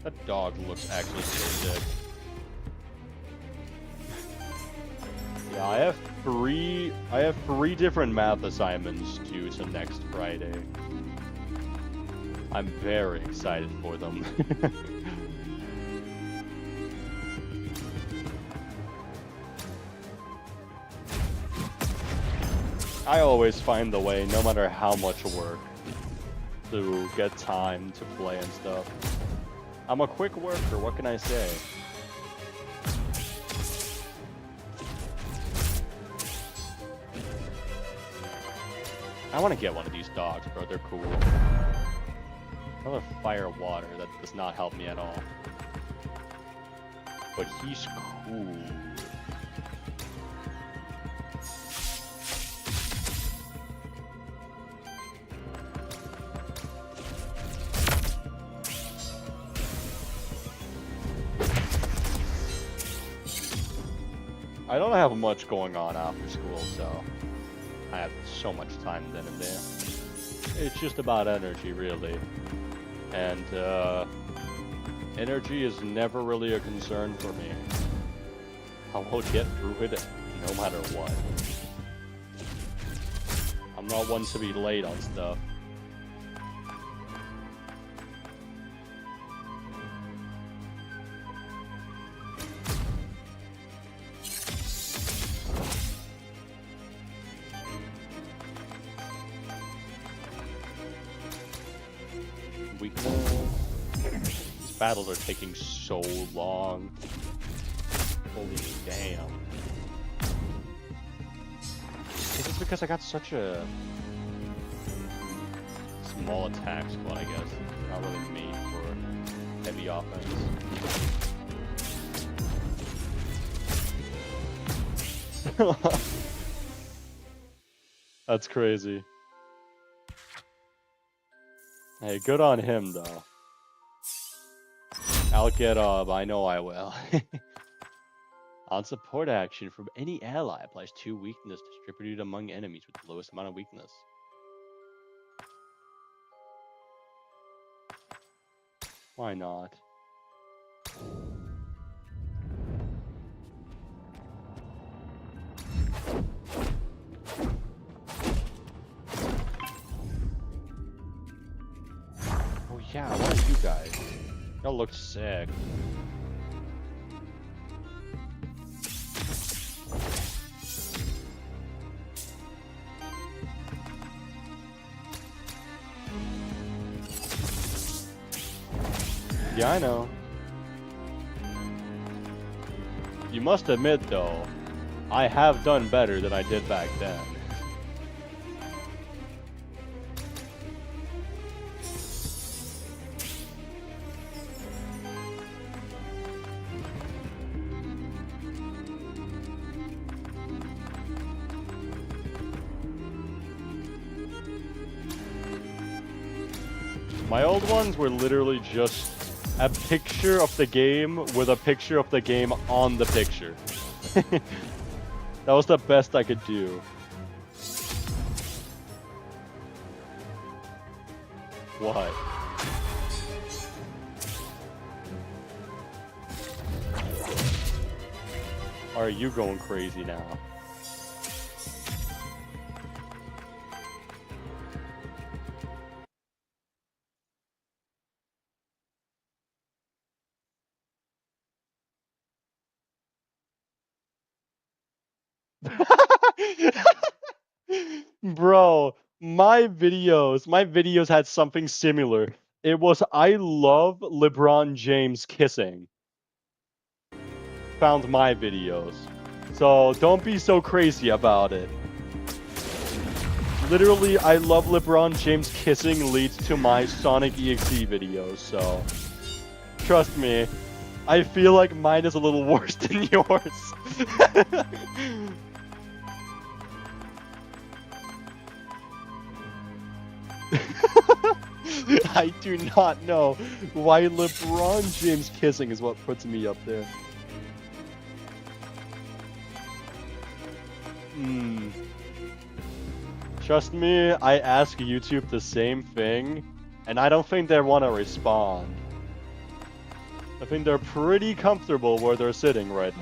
That dog looks actually so sick. Yeah, I have three different math assignments due to next Friday. I'm very excited for them. I always find the way, no matter how much work, to get time to play and stuff. I'm a quick worker, what can I say? I want to get one of these dogs, bro. They're cool. Another fire water, that does not help me at all. But he's cool. I don't have much going on after school, so I have so much time then and there. It's just about energy, really. And, energy is never really a concern for me. I will get through it no matter what. I'm not one to be late on stuff. These battles are taking so long. Holy damn. Is this because I got such a small attack squad, I guess? Not really made for heavy offense. That's crazy. Hey, good on him, though. I'll get up, I know I will. On support action from any ally applies 2 weakness distributed among enemies with the lowest amount of weakness. Why not? Oh yeah, what are you guys? Y'all look sick. Yeah, I know. You must admit, though, I have done better than I did back then. My old ones were literally just a picture of the game with a picture of the game on the picture. That was the best I could do. What? Are you going crazy now? Bro, my videos had something similar. It was I love LeBron James kissing. Found my videos. So don't be so crazy about it. Literally, I love LeBron James kissing leads to my Sonic EXE videos, so trust me. I feel like mine is a little worse than yours. I do not know why LeBron James kissing is what puts me up there. Trust me, I ask YouTube the same thing, and I don't think they want to respond. I think they're pretty comfortable where they're sitting right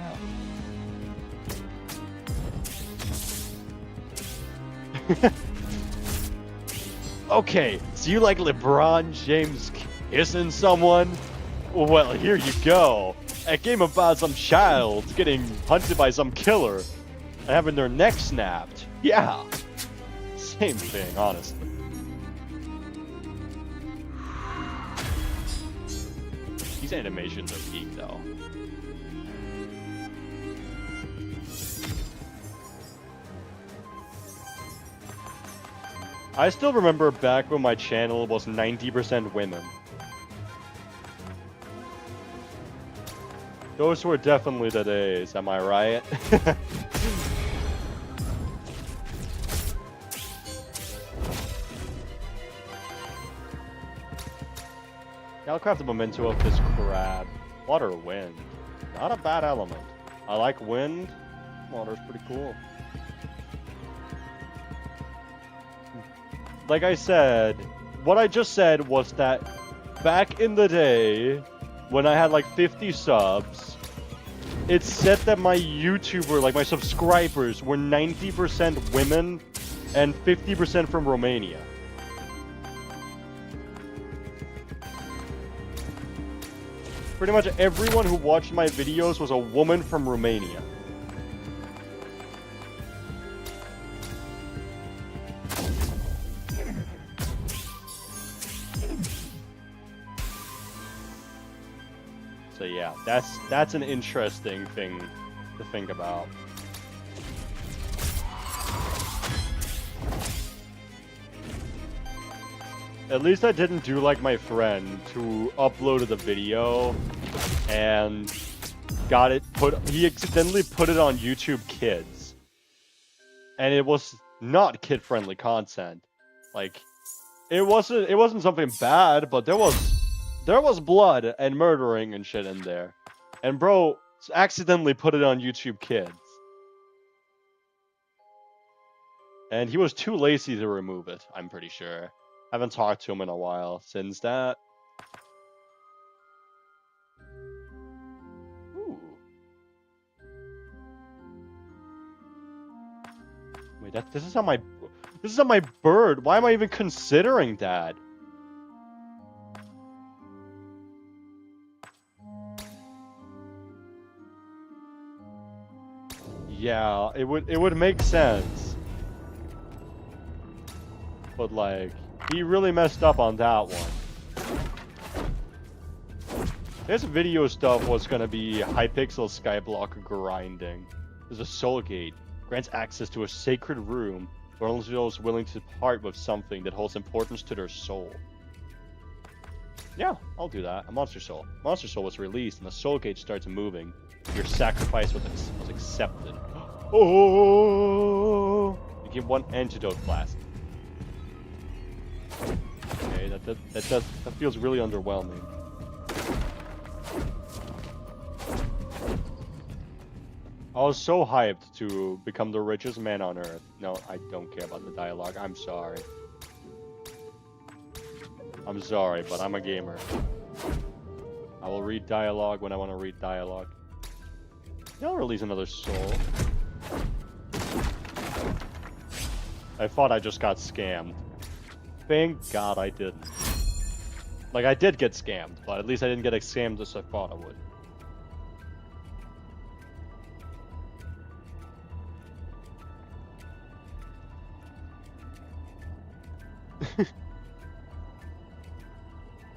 now. Okay, so you like LeBron James kissing someone? Well, here you go. A game about some child getting hunted by some killer and having their neck snapped. Yeah. Same thing, honestly. These animations are peak, though. I still remember back when my channel was 90% women. Those were definitely the days, am I right? I'll craft the memento of this crab. Water, wind. Not a bad element. I like wind. Water's pretty cool. Like I said, what I just said was that back in the day, when I had like 50 subs, it said that my YouTuber, like my subscribers, were 90% women and 50% from Romania. Pretty much everyone who watched my videos was a woman from Romania. So yeah, that's an interesting thing to think about. At least I didn't do like my friend who uploaded the video and he accidentally put it on YouTube Kids. And it was not kid-friendly content. Like it wasn't something bad, but there was blood and murdering and shit in there. And bro accidentally put it on YouTube Kids. And he was too lazy to remove it, I'm pretty sure. Haven't talked to him in a while since that. Ooh. Wait, this is on my bird. Why am I even considering that? Yeah, it would make sense. But like, he really messed up on that one. This video stuff was gonna be Hypixel Skyblock grinding. There's a soul gate. Grants access to a sacred room for only those willing to part with something that holds importance to their soul. Yeah, I'll do that. A monster soul. Monster soul was released and the soul gate starts moving. Your sacrifice was accepted. Oh! You give one antidote blast. Okay, that feels really underwhelming. I was so hyped to become the richest man on earth. No, I don't care about the dialogue. I'm sorry. I'm sorry, but I'm a gamer. I will read dialogue when I want to read dialogue. I'll release another soul. I thought I just got scammed. Thank God I didn't. Like, I did get scammed, but at least I didn't get scammed as I thought I would.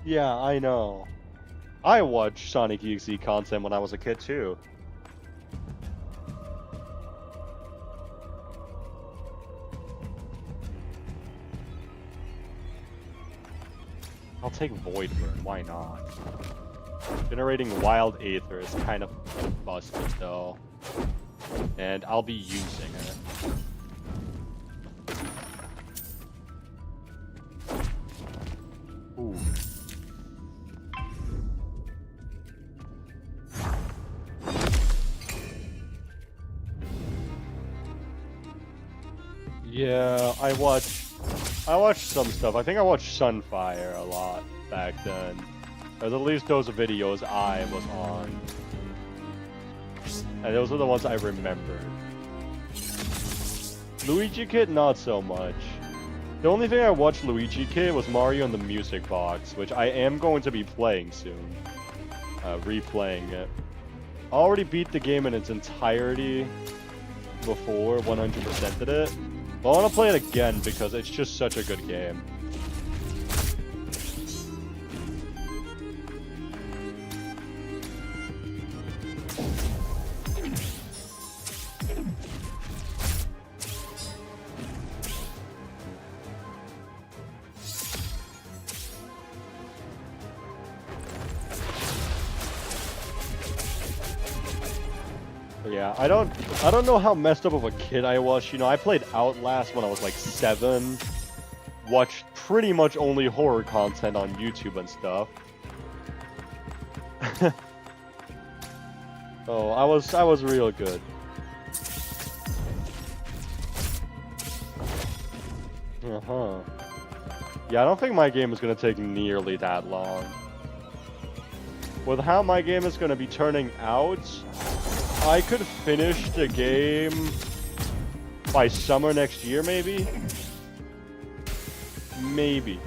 Yeah, I know. I watched Sonic EXE content when I was a kid too. I'll take Void Burn, why not? Generating Wild Aether is kind of busted though. And I'll be using it. Ooh. Yeah, I watched some stuff. I think I watched Sunfire a lot back then. Or at least those videos I was on. And those are the ones I remembered. Luigi Kid, not so much. The only thing I watched Luigi Kid was Mario and the Music Box, which I am going to be playing soon. Replaying it. I already beat the game in its entirety before, 100%ed it. But I want to play it again because it's just such a good game. Yeah, I don't know how messed up of a kid I was. You know, I played Outlast when I was like 7. Watched pretty much only horror content on YouTube and stuff. Oh, I was real good. Uh-huh. Yeah, I don't think my game is gonna take nearly that long. With how my game is gonna be turning out, I could finish the game by summer next year, maybe? Maybe.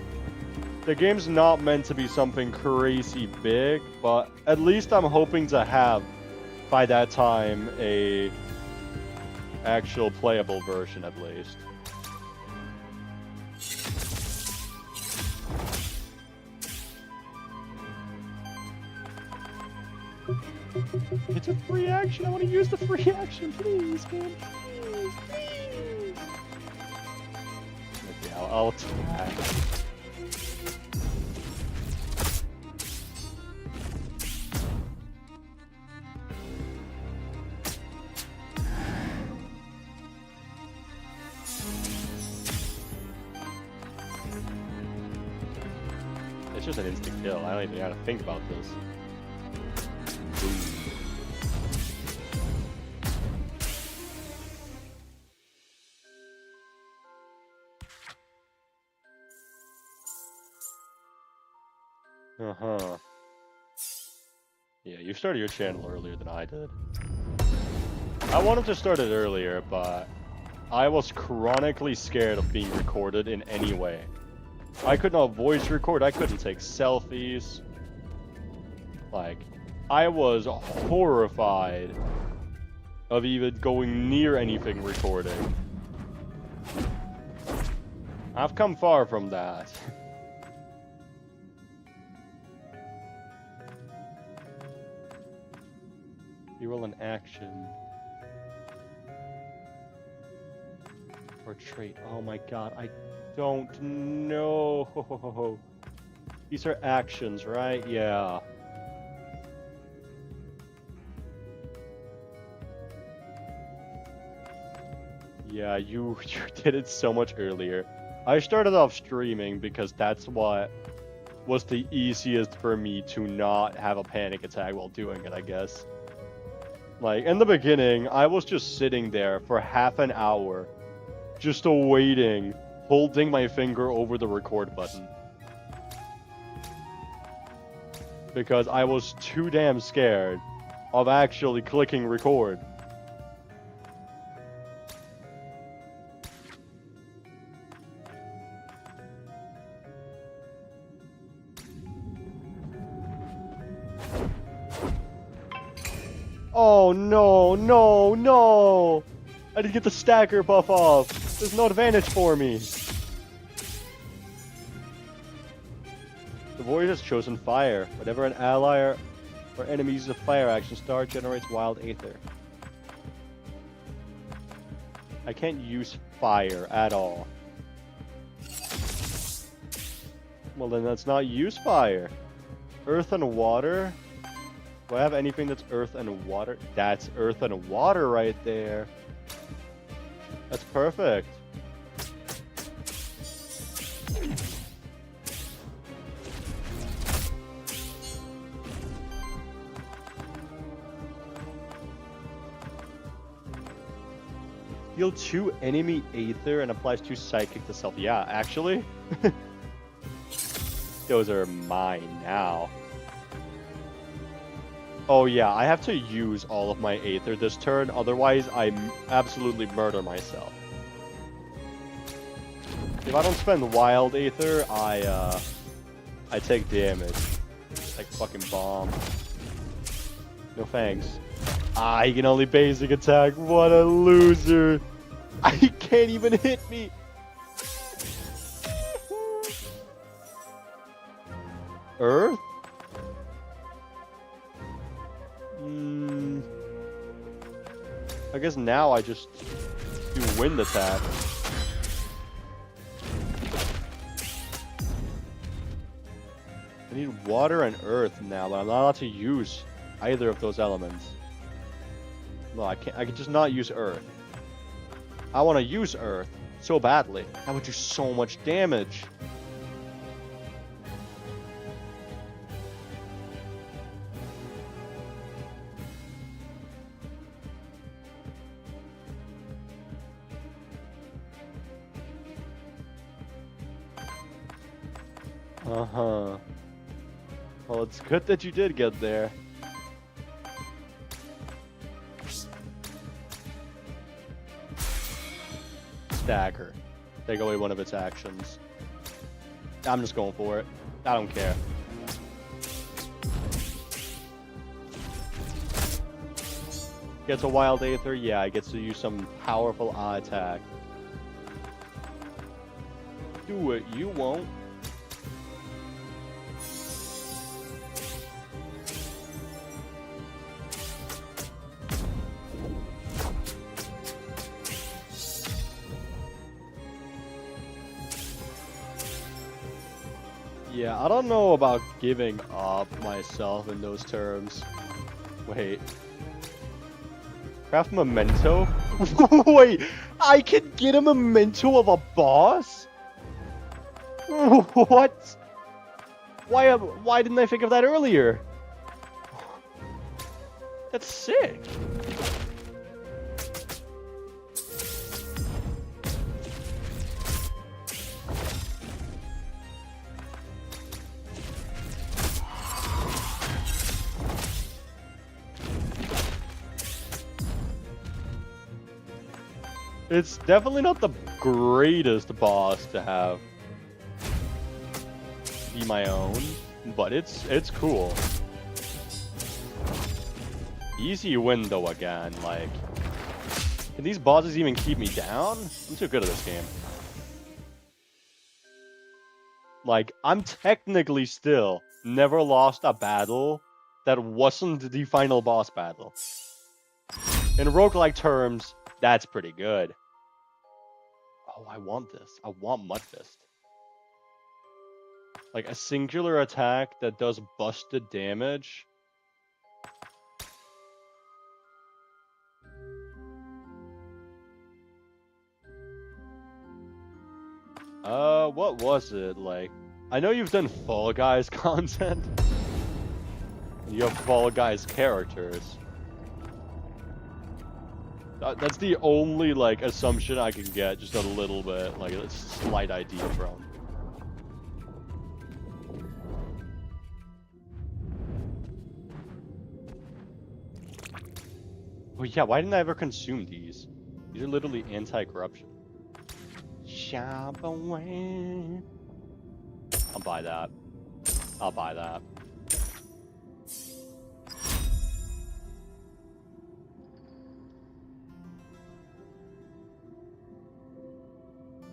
The game's not meant to be something crazy big, but at least I'm hoping to have, by that time, a actual playable version at least. It's a free action. I want to use the free action, please, man. Please, please. Okay, I'll attack. It's just an instant kill. I don't even gotta think about this. Uh-huh. Yeah, you started your channel earlier than I did. I wanted to start it earlier, but I was chronically scared of being recorded in any way. I could not voice record, I couldn't take selfies. Like, I was horrified of even going near anything recording. I've come far from that. You roll an action. Or trait. Oh my god, I don't know. These are actions, right? Yeah. Yeah, you did it so much earlier. I started off streaming because that's what was the easiest for me to not have a panic attack while doing it, I guess. Like, in the beginning, I was just sitting there for half an hour, just waiting, holding my finger over the record button. Because I was too damn scared of actually clicking record. Oh no, no, no! I didn't get the stacker buff off. There's no advantage for me. The warrior has chosen fire. Whenever an ally or enemy uses a fire action, star generates wild aether. I can't use fire at all. Well, then let's not use fire. Earth and water? Do I have anything that's earth and water? That's earth and water right there. That's perfect. Deal 2 enemy aether and applies 2 psychic to self. Yeah, actually. Those are mine now. Oh yeah, I have to use all of my aether this turn, otherwise I absolutely murder myself. If I don't spend wild aether, I take damage. Like fucking bomb. No thanks. Ah, he can only basic attack. What a loser. He can't even hit me. Earth? I guess now I just do wind attack. I need water and earth now, but I'm not allowed to use either of those elements. No, I can't. I can just not use earth. I want to use earth so badly. That would do so much damage. Uh-huh. Well, it's good that you did get there. Stagger. Take away one of its actions. I'm just going for it. I don't care. Gets a wild aether? Yeah, it gets to use some powerful attack. Do it, you won't. Yeah, I don't know about giving up myself in those terms. Wait. Craft memento? Wait, I can get a memento of a boss? What? Why didn't I think of that earlier? That's sick. It's definitely not the greatest boss to have be my own, but it's cool. Easy win though again, like, can these bosses even keep me down? I'm too good at this game. Like, I'm technically still never lost a battle that wasn't the final boss battle. In roguelike terms, that's pretty good. Oh, I want this. I want Mudfist. Like a singular attack that does busted damage. What was it? Like, I know you've done Fall Guys content. You have Fall Guys characters. That's the only, like, assumption I can get, just a little bit, like, a slight idea from. Oh yeah, why didn't I ever consume these? These are literally anti-corruption. I'll buy that. I'll buy that.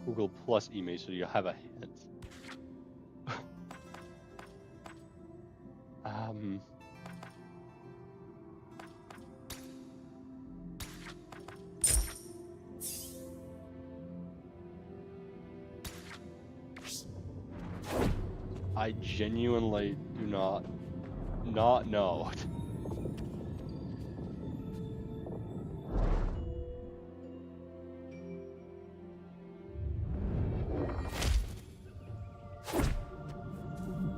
Google plus email so you have a hint. I genuinely do not know.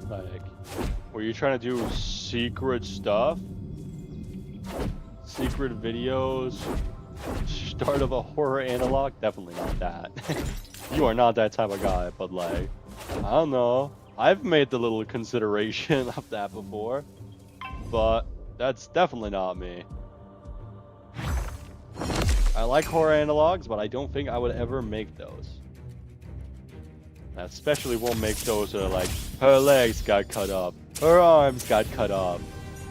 Like, were you trying to do secret stuff? Secret videos? Start of a horror analog? Definitely not that. You are not that type of guy, but like, I don't know. I've made the little consideration of that before, but that's definitely not me. I like horror analogs, but I don't think I would ever make those. I especially won't make those that are like, her legs got cut up, her arms got cut up,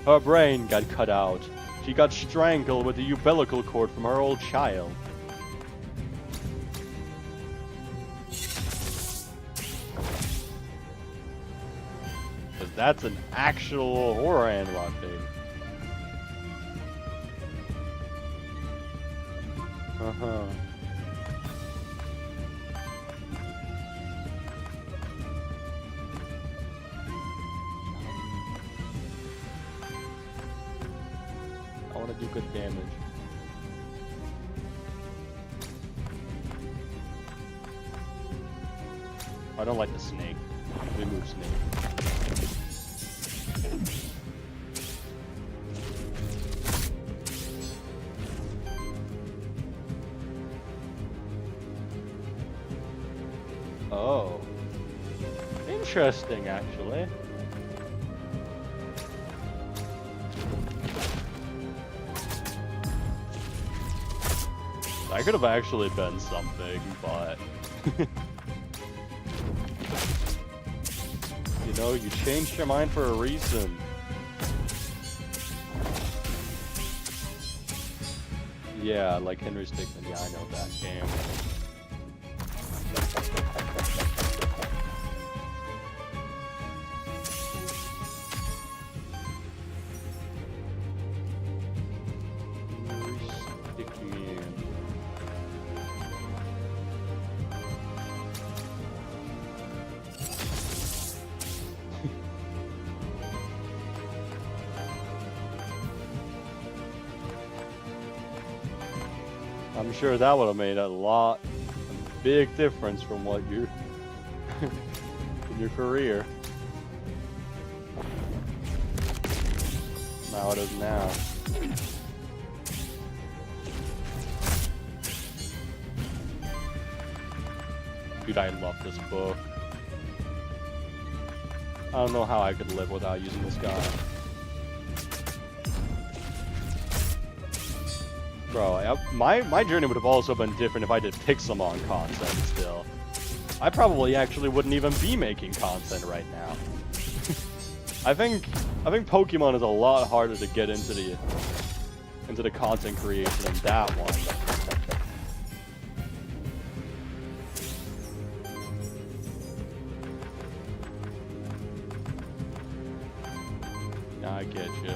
her brain got cut out, she got strangled with the umbilical cord from her old child. Because that's an actual horror analog thing. Uh-huh. I want to do good damage. I don't like the snake. Remove snake. Oh. Interesting, actually. That could have actually been something, but... you know, you changed your mind for a reason. Yeah, like Henry Stickmin. Yeah, I know that game. I'm sure that would have made a big difference from what you in your career. Now it is now. Dude, I love this book. I don't know how I could live without using this guy. Bro, my journey would have also been different if I did Pixelmon content still. I probably actually wouldn't even be making content right now. I think Pokemon is a lot harder to get into the content creation than that one. Yeah, I get you.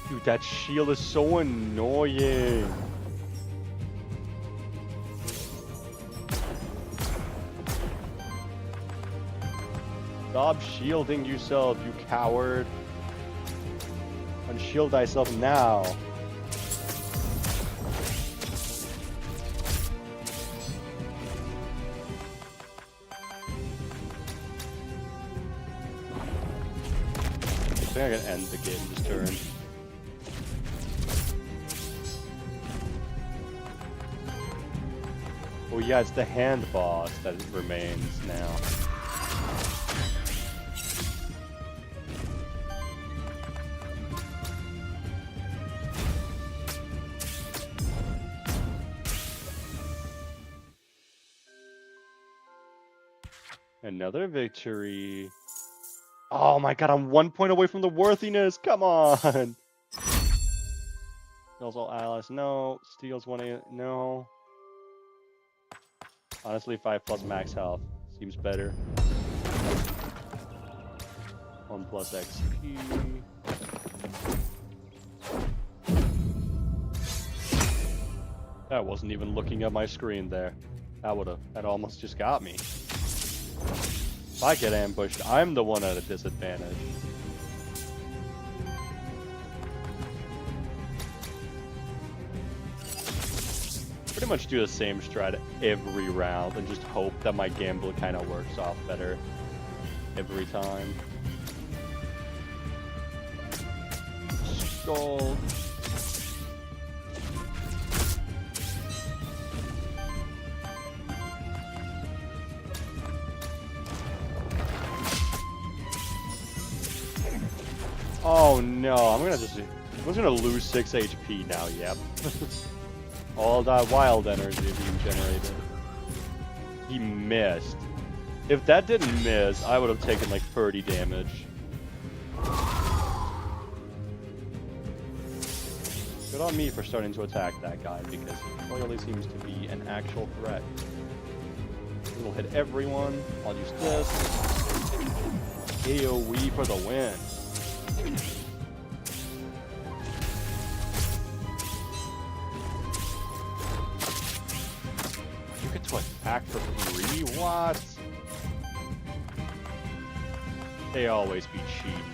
Dude, that shield is so annoying. Stop shielding yourself, you coward. Unshield thyself now. I think I can end the game this turn. Oh yeah, it's the hand boss that remains now. Another victory. Oh my god, I'm 1 point away from the worthiness. Come on. Kills all allies. No. Steals 1 no. Honestly, 5 plus max health seems better. 1 plus XP. I wasn't even looking at my screen there. That almost just got me. If I get ambushed, I'm the one at a disadvantage. Pretty much do the same strat every round and just hope that my gamble kind of works off better every time. Gold. Oh no, I'm just gonna lose 6 HP now, yep. All that wild energy being generated. He missed. If that didn't miss, I would have taken like 30 damage. Good on me for starting to attack that guy, because he clearly seems to be an actual threat. We'll hit everyone. I'll use this. AoE for the win. You get to attack for free? What? They always be cheating.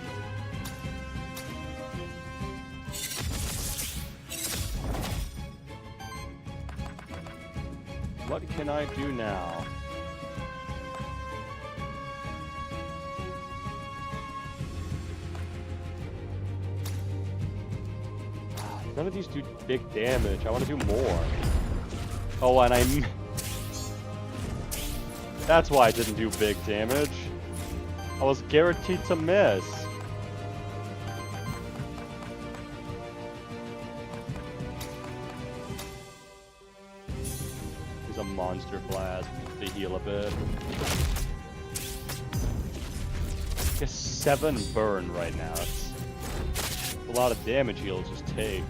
What can I do now? None of these do big damage. I want to do more. Oh, and that's why I didn't do big damage. I was guaranteed to miss. He's a monster blast to heal a bit. Get 7 burn right now. That's a lot of damage he'll just take.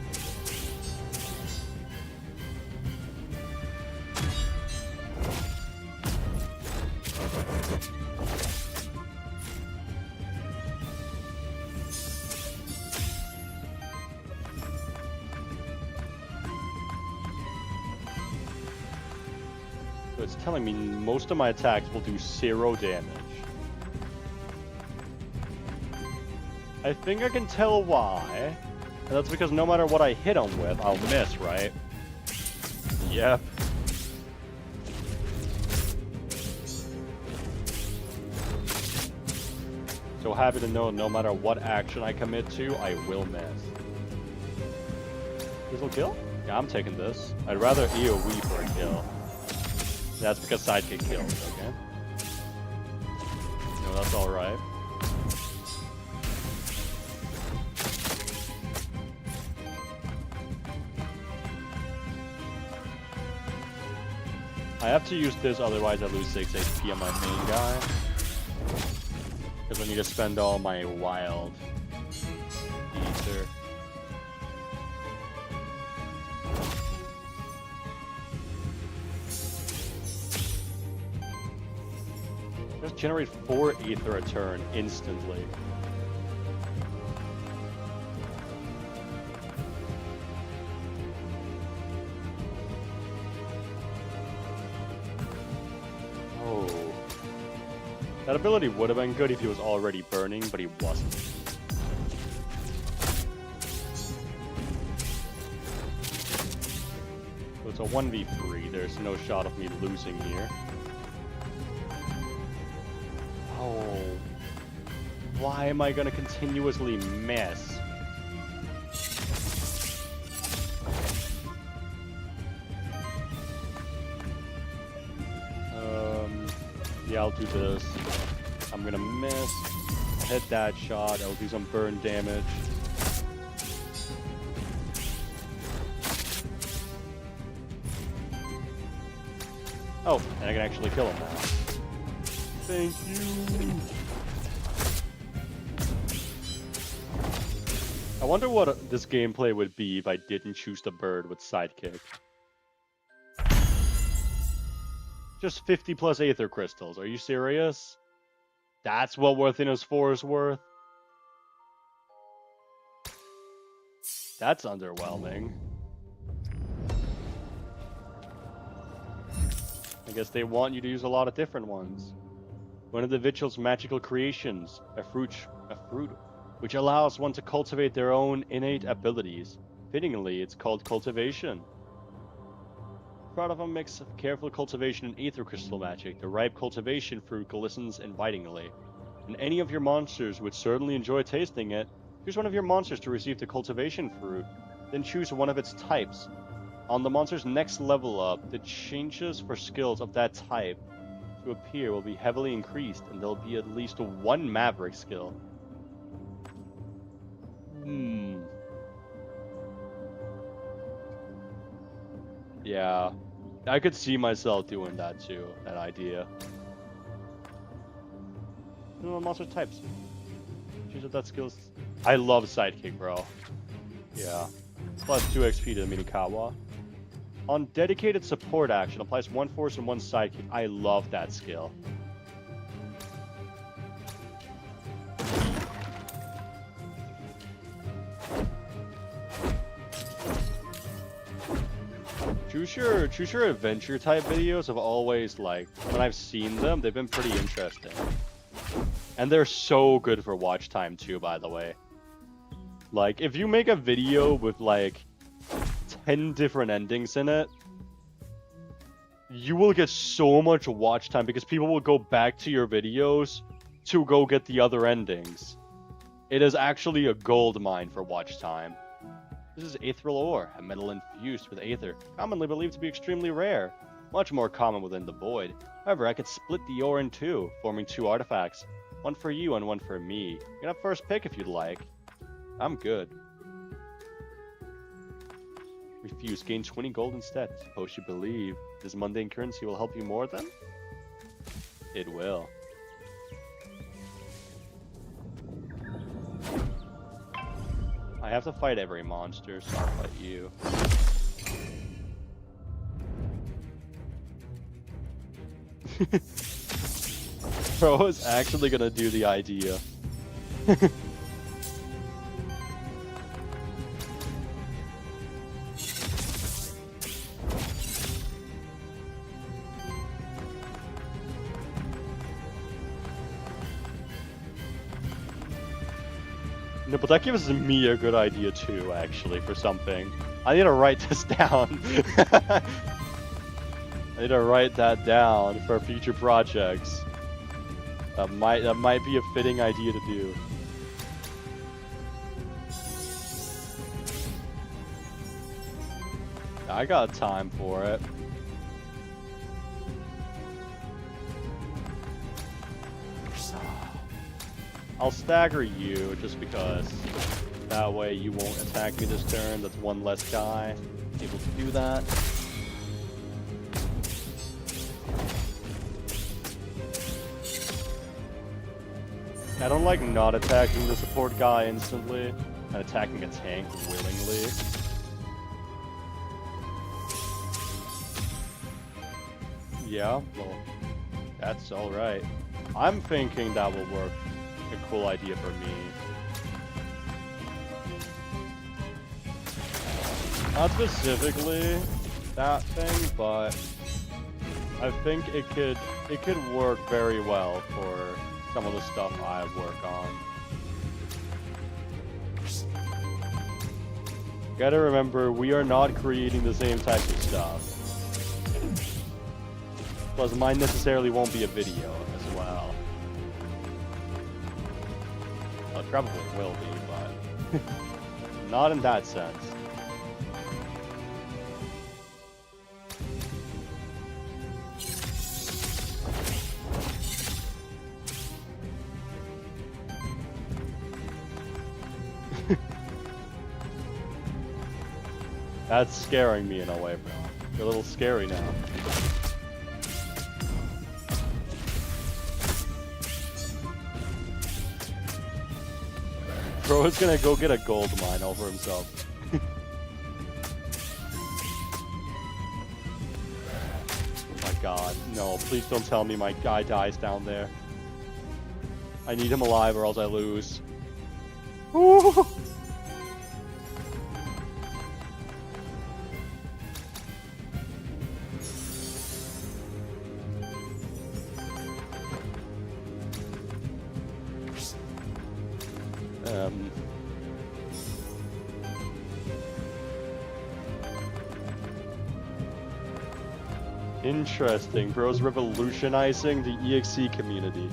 So it's telling me most of my attacks will do 0 damage. I think I can tell why. And that's because no matter what I hit him with, I'll miss, right? Yep. So happy to know no matter what action I commit to, I will miss. This will kill? Yeah, I'm taking this. I'd rather AoE for a kill. That's because sidekick kills, okay? No, that's alright. I have to use this, otherwise I lose 6 HP on my main guy. Because I need to spend all my wild ether. Just generate 4 ether a turn instantly. Oh. That ability would have been good if he was already burning, but he wasn't. So it's a 1v3, there's no shot of me losing here. Oh, why am I gonna continuously miss? Yeah, I'll do this. I'm gonna miss. Hit that shot. I'll do some burn damage. Oh, and I can actually kill him now. Thank you. I wonder what this gameplay would be if I didn't choose the bird with sidekick. Just 50 plus aether crystals. Are you serious? That's what Worthiness 4 is worth? That's underwhelming. I guess they want you to use a lot of different ones. One of the Vigil's magical creations, a fruit which allows one to cultivate their own innate abilities. Fittingly, it's called cultivation. Proud of a mix of careful cultivation and aether crystal magic, the ripe cultivation fruit glistens invitingly. And any of your monsters would certainly enjoy tasting it. Choose one of your monsters to receive the cultivation fruit, then choose one of its types. On the monster's next level up, the changes for skills of that type to appear will be heavily increased, and there'll be at least one Maverick skill. Yeah, I could see myself doing that too, that idea. No, monster types. Choose what that skills. I love sidekick, bro. Yeah. Plus 2 XP to the Minikawa. On dedicated support action, applies 1 force and 1 sidekick. I love that skill. Choose your adventure type videos have always, like, when I've seen them, they've been pretty interesting. And they're so good for watch time too, by the way. Like, if you make a video with like 10 different endings in it, you will get so much watch time because people will go back to your videos to go get the other endings. It is actually a gold mine for watch time. This is Aetheral Ore, a metal infused with Aether, commonly believed to be extremely rare, much more common within the Void. However, I could split the ore in 2, forming 2 artifacts. One for you and one for me. You can have first pick if you'd like. I'm good. Refuse. Gain 20 gold instead. Suppose you believe this mundane currency will help you more then? It will. I have to fight every monster, so I'll fight you. Bro is actually gonna do the idea. No, but that gives me a good idea too, actually, for something. I need to write this down. I need to write that down for future projects. That might be a fitting idea to do. I got time for it. I'll stagger you just because that way you won't attack me this turn. That's one less guy able to do that. I don't like not attacking the support guy instantly and attacking a tank willingly. Yeah, well, that's alright. I'm thinking that will work. A cool idea for me. Not specifically that thing, but I think it could work very well for some of the stuff I work on. Gotta remember, we are not creating the same type of stuff. Plus, mine necessarily won't be a video as well. Well, it probably will be, but not in that sense. That's scaring me in a way, bro. You're a little scary now. Bro is gonna go get a gold mine over himself. Oh my god, no, please don't tell me my guy dies down there. I need him alive or else I lose. Woo! Interesting. Bro's revolutionizing the EXE community.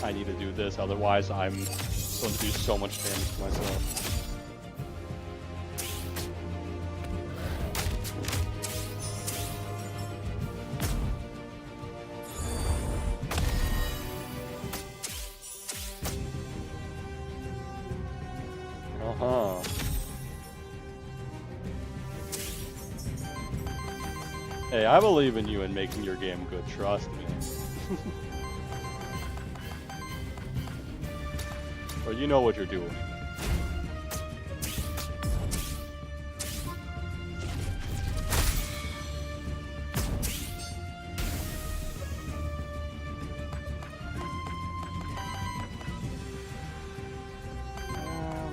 I need to do this, otherwise I'm going to do so much damage to myself. Uh-huh. Hey, I believe in you and making your game good, trust me. Or you know what you're doing.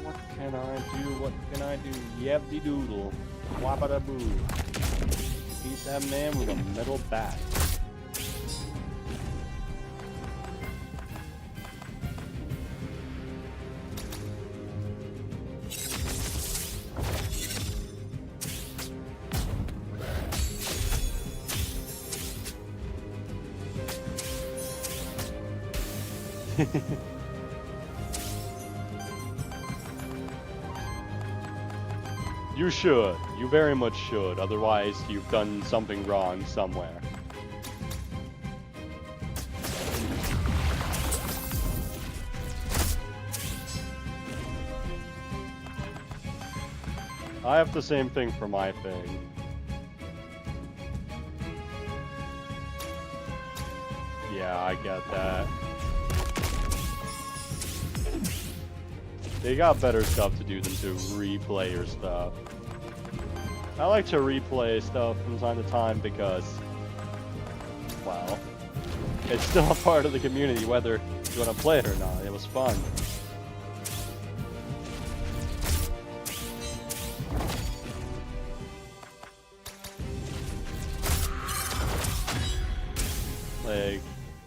What can I do? What can I do? Yabdy doodle. Wabada boo. Beat that man with a metal bat. You should. You very much should. Otherwise, you've done something wrong somewhere. I have the same thing for my thing. Yeah, I get that. They got better stuff to do than to replay your stuff. I like to replay stuff from time to time because, well, it's still a part of the community whether you want to play it or not. It was fun. Like,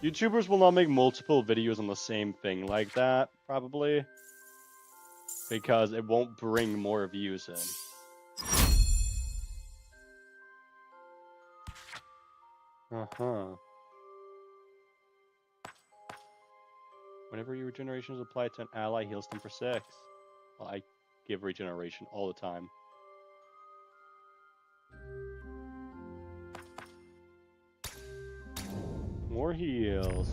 YouTubers will not make multiple videos on the same thing like that, probably. Because it won't bring more views in. Uh-huh. Whenever your regeneration is applied to an ally, heals them for 6. Well, I give regeneration all the time. More heals.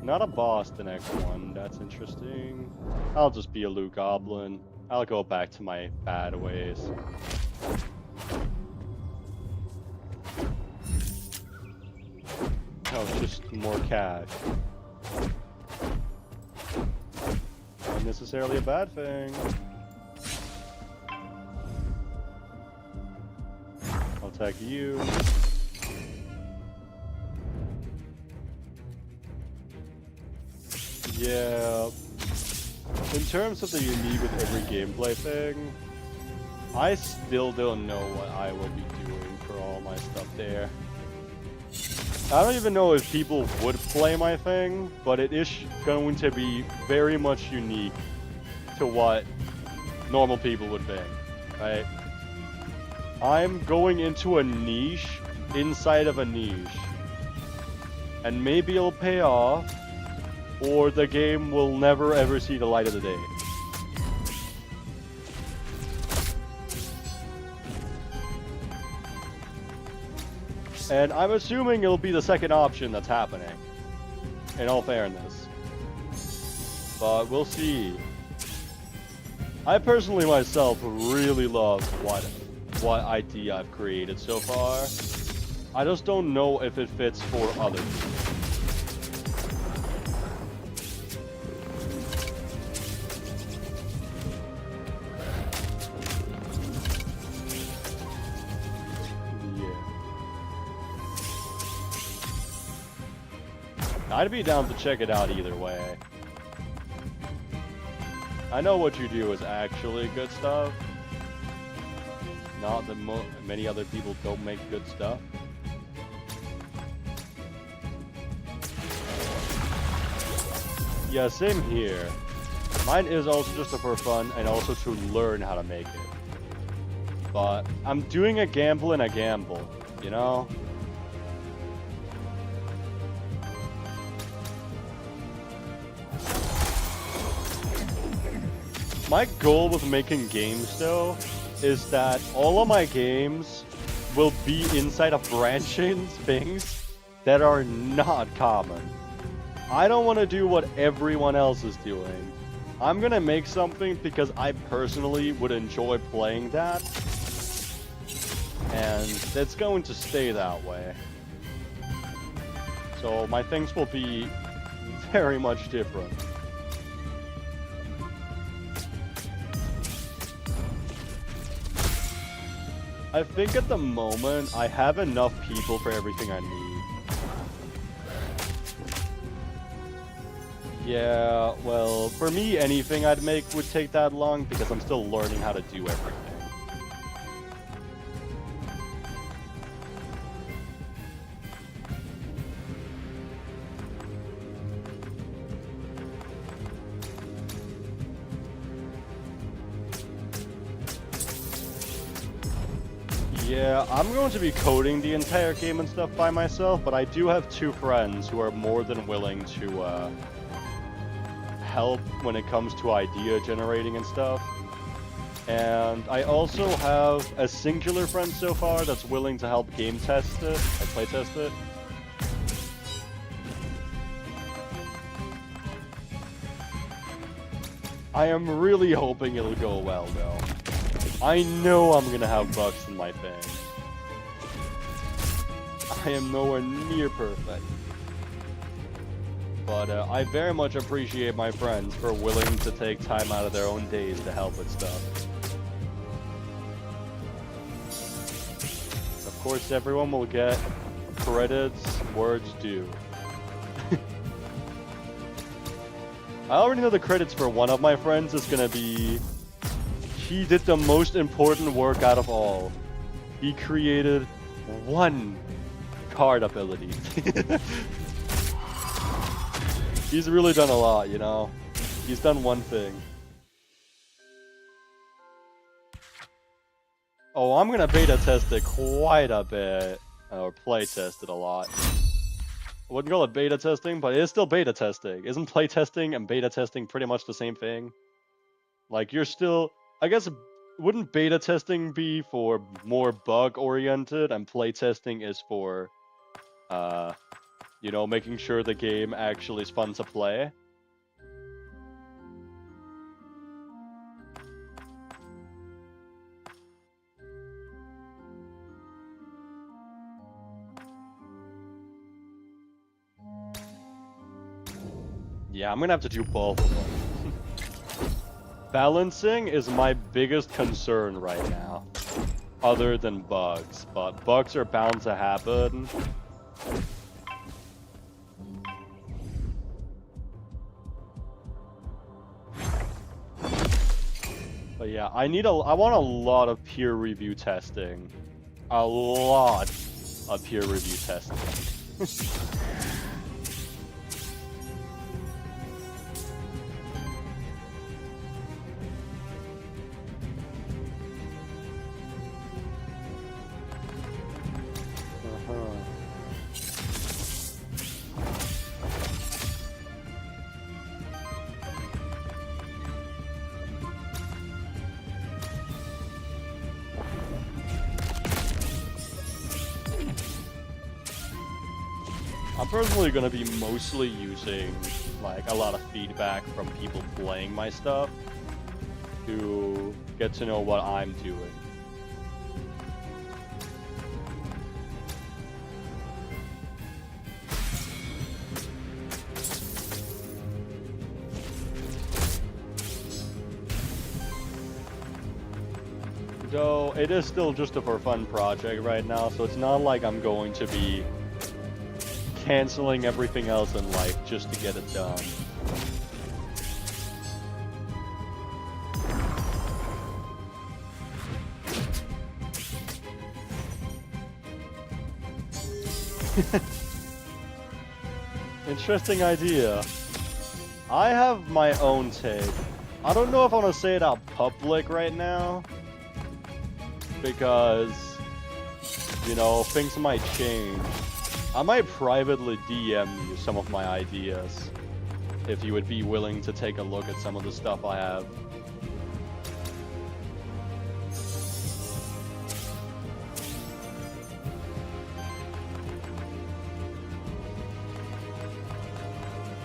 Not a boss, the next one. That's interesting. I'll just be a loot goblin. I'll go back to my bad ways. Oh, just more cash. Not necessarily a bad thing. I'll attack you. Yeah. In terms of the unique with every gameplay thing, I still don't know what I will be doing for all my stuff there. I don't even know if people would play my thing, but it is going to be very much unique to what normal people would think, right? I'm going into a niche inside of a niche. And maybe it'll pay off, or the game will never ever see the light of the day. And I'm assuming it'll be the second option that's happening, in all fairness. But we'll see. I personally myself really love what idea I've created so far. I just don't know if it fits for others. I'd be down to check it out either way. I know what you do is actually good stuff. Not that many other people don't make good stuff. Yeah, same here. Mine is also just for fun and also to learn how to make it. But I'm doing a gamble and a gamble, you know? My goal with making games, though, is that all of my games will be inside of branching things that are not common. I don't want to do what everyone else is doing. I'm gonna make something because I personally would enjoy playing that. And it's going to stay that way. So my things will be very much different. I think at the moment, I have enough people for everything I need. Yeah, well, for me, anything I'd make would take that long because I'm still learning how to do everything. Yeah, I'm going to be coding the entire game and stuff by myself, but I do have two friends who are more than willing to help when it comes to idea generating and stuff. And I also have a singular friend so far that's willing to help game test it, or play test it. I am really hoping it'll go well, though. I know I'm gonna have bugs in my thing. I am nowhere near perfect. But I very much appreciate my friends for willing to take time out of their own days to help with stuff. Of course, everyone will get credits, words due. I already know the credits for one of my friends is gonna be... He did the most important work out of all. He created one card ability. He's really done a lot, you know? He's done one thing. Oh, I'm gonna beta test it quite a bit. Or play test it a lot. I wouldn't call it beta testing, but it is still beta testing. Isn't play testing and beta testing pretty much the same thing? Like, you're still... I guess, wouldn't beta testing be for more bug-oriented, and play testing is for, you know, making sure the game actually is fun to play? Yeah, I'm gonna have to do both of them. Balancing is my biggest concern right now, other than bugs, but bugs are bound to happen. But yeah, I want a lot of peer review testing. A lot of peer review testing. I'm personally gonna be mostly using like a lot of feedback from people playing my stuff to get to know what I'm doing. Though it is still just a for fun project right now, so it's not like I'm going to be canceling everything else in life just to get it done. Interesting idea. I have my own take. I don't know if I want to say it out public right now, because, you know, things might change. I might privately DM you some of my ideas, if you would be willing to take a look at some of the stuff I have.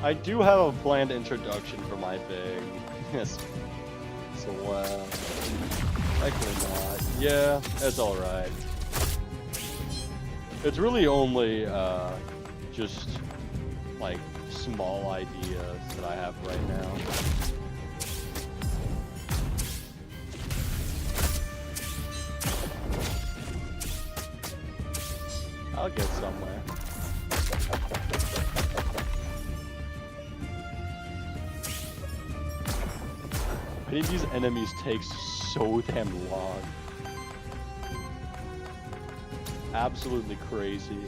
I do have a planned introduction for my thing. Yes. So, actually not. Yeah, it's alright. It's really only, just, like, small ideas that I have right now. I'll get somewhere. I think these enemies take so damn long. Absolutely crazy.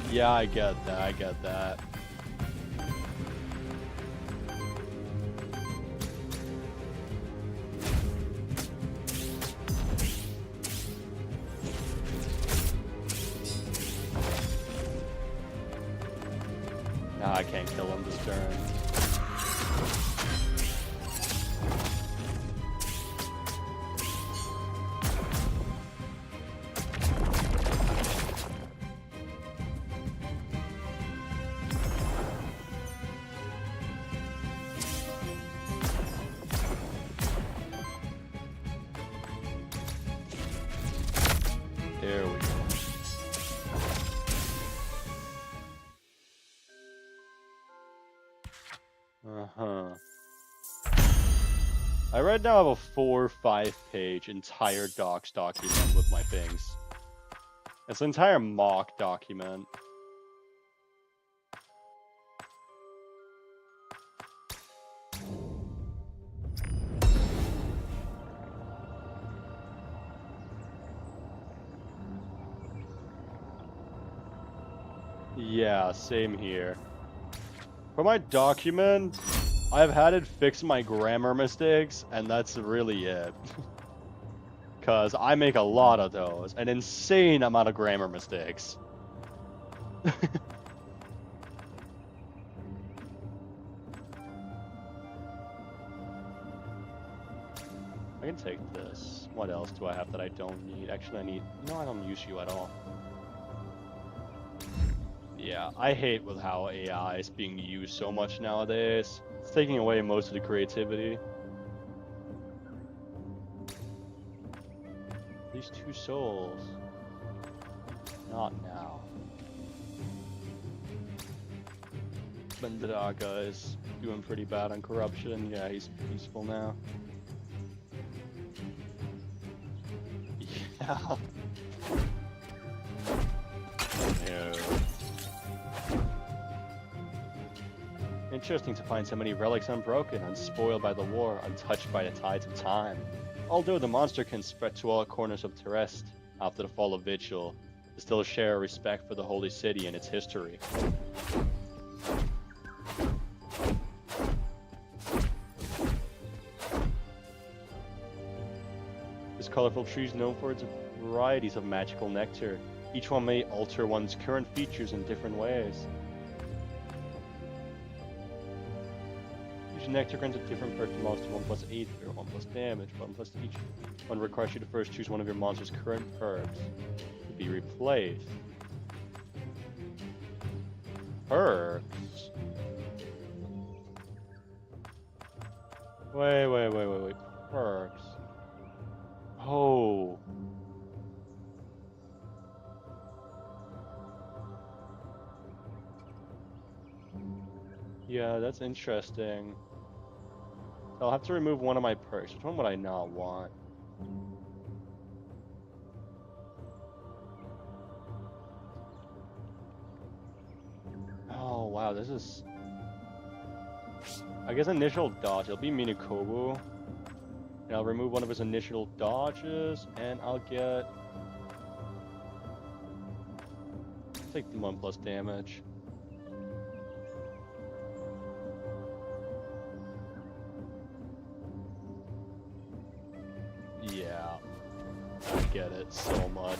Yeah, I get that. Nah, I can't kill him this turn. There we go. I right now have a 4 or 5 page entire docs document with my things. It's an entire mock document. Yeah, same here. For my document, I've had it fix my grammar mistakes, and that's really it. Cause I make a lot of those, an insane amount of grammar mistakes. I can take this. What else do I have that I don't need? Actually, I need... No, I don't use you at all. Yeah, I hate with how AI is being used so much nowadays. It's taking away most of the creativity. These 2 souls. Not now. Bendaka is doing pretty bad on corruption. Yeah, he's peaceful now. Yeah. No. Interesting to find so many relics unbroken, unspoiled by the war, untouched by the tides of time. Although the monster can spread to all corners of Terest after the fall of Vigil, they still share a respect for the Holy City and its history. This colorful tree is known for its varieties of magical nectar. Each one may alter one's current features in different ways. Each nectar grants a different perk to monster, 1+8 fear, 1+ damage, 1+ each. One requires you to first choose one of your monster's current perks to be replaced. Perks? Wait. Perks. Oh. Yeah, that's interesting. I'll have to remove one of my perks. Which one would I not want? Oh, wow, this is... I guess initial dodge. It'll be Minikobu. And I'll remove one of his initial dodges, and I'll get... take the 1+ damage. Yeah, I get it so much.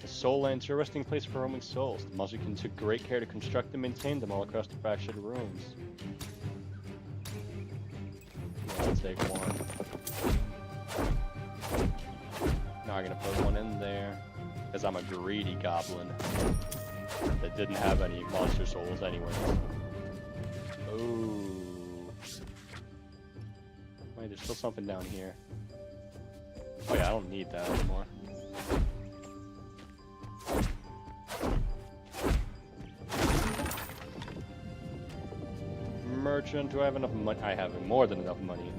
The Soul Land's a resting place for roaming souls. The Mazukin took great care to construct and maintain them all across the fractured rooms. Yeah, I'll take one. Now I'm gonna put one in there, because I'm a greedy goblin that didn't have any monster souls anyway. Ooh. Wait, there's still something down here. Oh yeah, I don't need that anymore. Merchant, do I have enough money? I have more than enough money.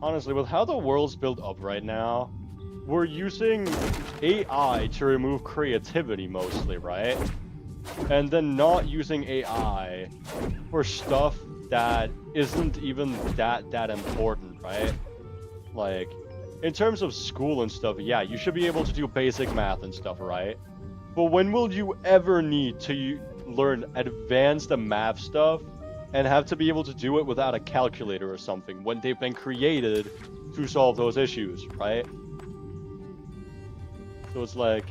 Honestly, with how the world's built up right now, we're using AI to remove creativity mostly, right? And then not using AI for stuff that isn't even that important, right? Like, in terms of school and stuff, yeah, you should be able to do basic math and stuff, right? But when will you ever need to learn advanced math stuff and have to be able to do it without a calculator or something when they've been created to solve those issues, right? So it's like,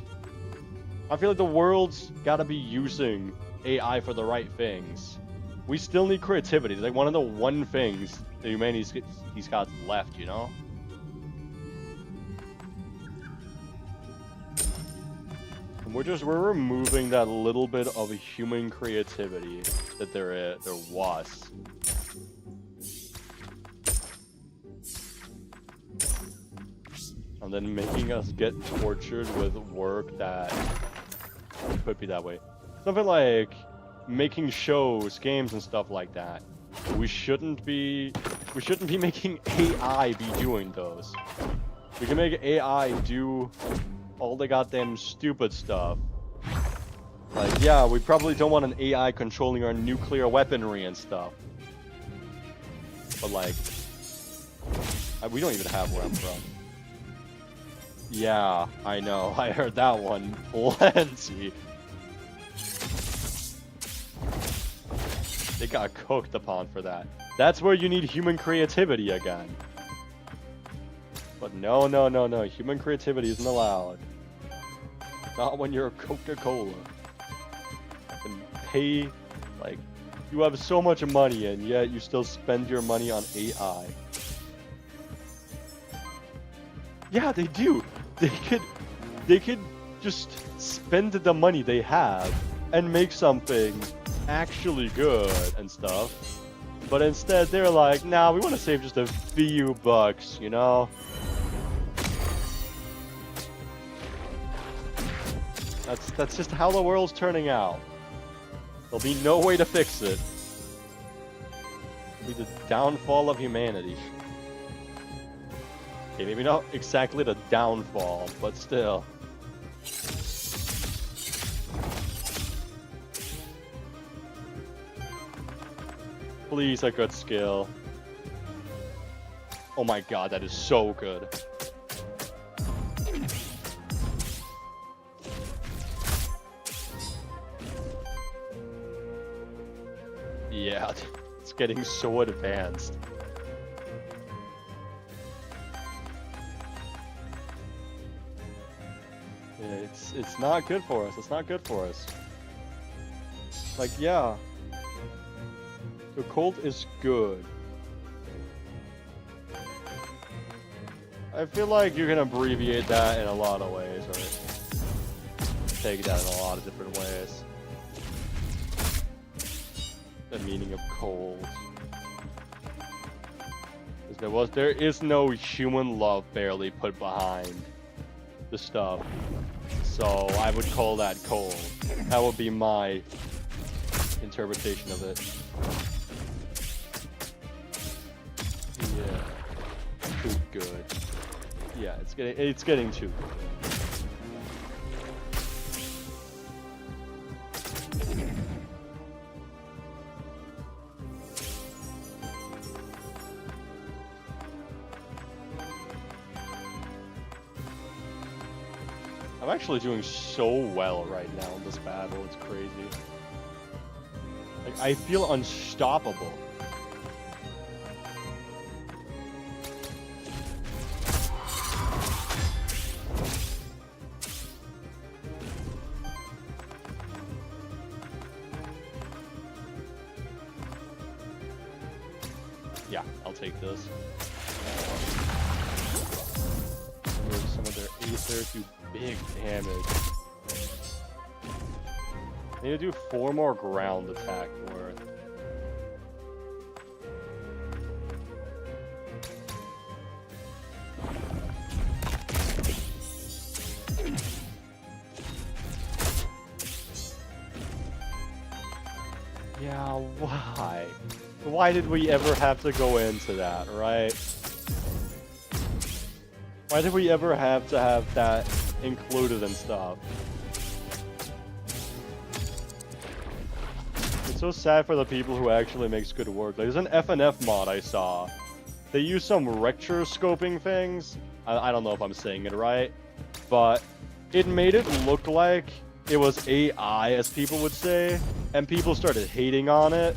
I feel like the world's gotta be using AI for the right things. We still need creativity. It's like one of the one things that humanity's got left, you know? And we're removing that little bit of human creativity that there was. And then making us get tortured with work that could be that way. Something like making shows, games, and stuff like that. We shouldn't be making AI be doing those. We can make AI do all the goddamn stupid stuff. Like, yeah, we probably don't want an AI controlling our nuclear weaponry and stuff. But like, we don't even have where I'm from. Yeah, I know. I heard that one plenty. They got cooked upon for that. That's where you need human creativity again. But no. Human creativity isn't allowed. Not when you're a Coca-Cola. And pay, like, you have so much money and yet you still spend your money on AI. Yeah, they do. They could just spend the money they have and make something actually good and stuff. But instead they're like, nah, we want to save just a few bucks, you know? That's just how the world's turning out. There'll be no way to fix it. It'll be the downfall of humanity. Okay, maybe not exactly the downfall, but still. Please, a good skill. Oh my god, that is so good. Yeah, it's getting so advanced. Yeah, it's not good for us. It's not good for us. Like, yeah. The Colt is good. I feel like you can abbreviate that in a lot of ways, or take that in a lot of different ways. The meaning of cold. There is no human love barely put behind the stuff. So I would call that cold. That would be my interpretation of it. Yeah. Too good. Yeah, it's getting too good. I'm actually doing so well right now in this battle, it's crazy. Like, I feel unstoppable. Yeah, I'll take this. Move some of their Aether to big damage. I need to do 4 more ground attack worth. Yeah, why? Why did we ever have to go into that, right? Why did we ever have to have that included and stuff? It's so sad for the people who actually makes good work. Like, there's an FNF mod I saw. They use some scoping things. I don't know if I'm saying it right, but it made it look like it was AI, as people would say, and people started hating on it.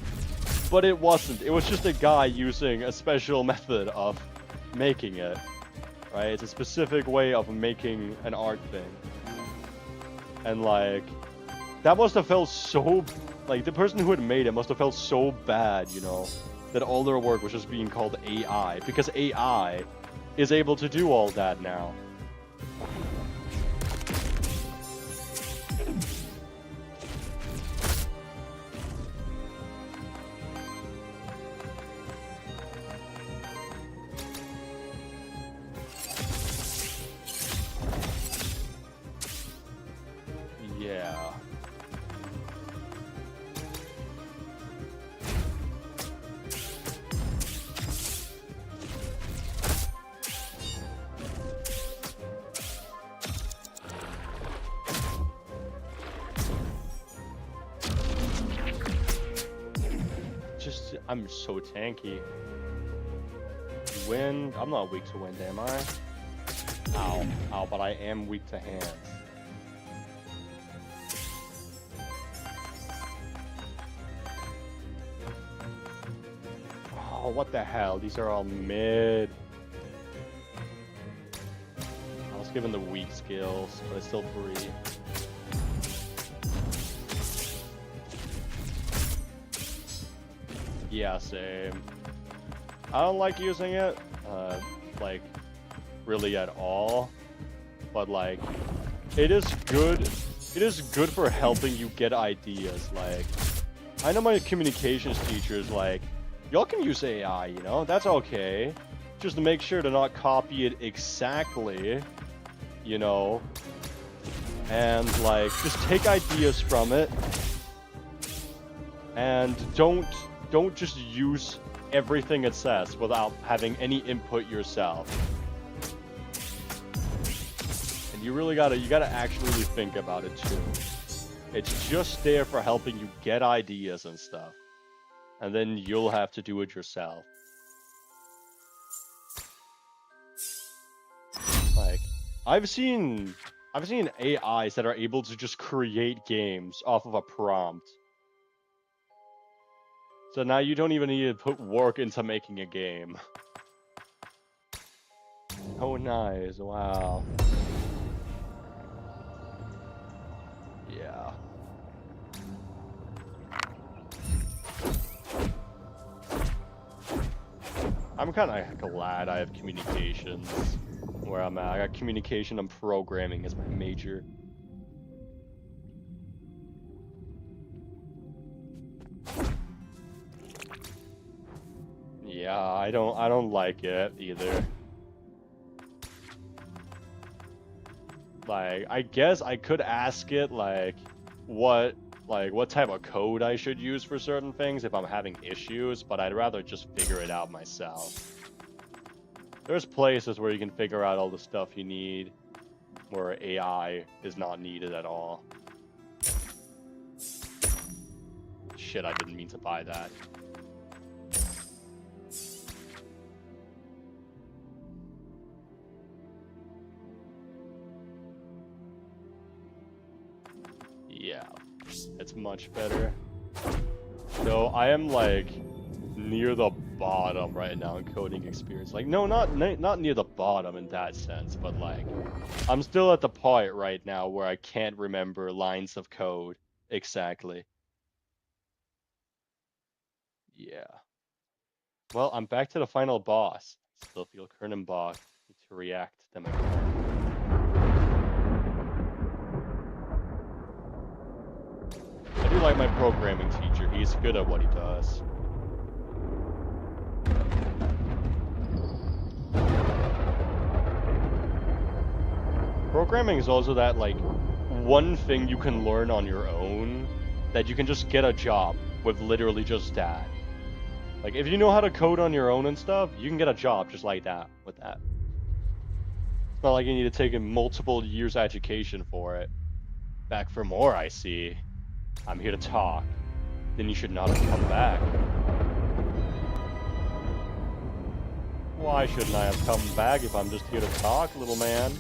But it wasn't. It was just a guy using a special method of making it. Right? It's a specific way of making an art thing. And like, that must have felt so, like, the person who had made it must have felt so bad, you know, that all their work was just being called AI, because AI is able to do all that now. Yeah. Just, I'm so tanky. Wind, I'm not weak to wind, am I? Ow, ow, but I am weak to hands. Oh, what the hell? These are all mid. I was given the weak skills, but it's still free. Yeah, same. I don't like using it, like, really at all. But, like, it is good. It is good for helping you get ideas. Like, I know my communications teachers, like, y'all can use AI, you know? That's okay. Just to make sure to not copy it exactly, you know? And, like, just take ideas from it. And don't just use everything it says without having any input yourself. And you really gotta actually think about it too. It's just there for helping you get ideas and stuff. and then you'll have to do it yourself. Like, I've seen AIs that are able to just create games off of a prompt. So now you don't even need to put work into making a game. Oh, nice. Wow. Yeah. I'm kind of glad I have communications where I'm at. I got communication and programming as my major. Yeah, I don't like it either. Like, I guess I could ask it like what type of code I should use for certain things if I'm having issues, but I'd rather just figure it out myself. There's places where you can figure out all the stuff you need where AI is not needed at all. Shit, I didn't mean to buy that. Yeah, it's much better. So I am like near the bottom right now in coding experience. Like, no, not near the bottom in that sense, but like I'm still at the point right now where I can't remember lines of code exactly. Yeah. Well, I'm back to the final boss. Still feel Kernenbach to react to them again. I do like my programming teacher. He's good at what he does. Programming is also that, like, one thing you can learn on your own that you can just get a job with literally just that. Like, if you know how to code on your own and stuff, you can get a job just like that with that. It's not like you need to take a multiple years education for it. Back for more, I see. I'm here to talk. Then you should not have come back. Why shouldn't I have come back if I'm just here to talk, little man?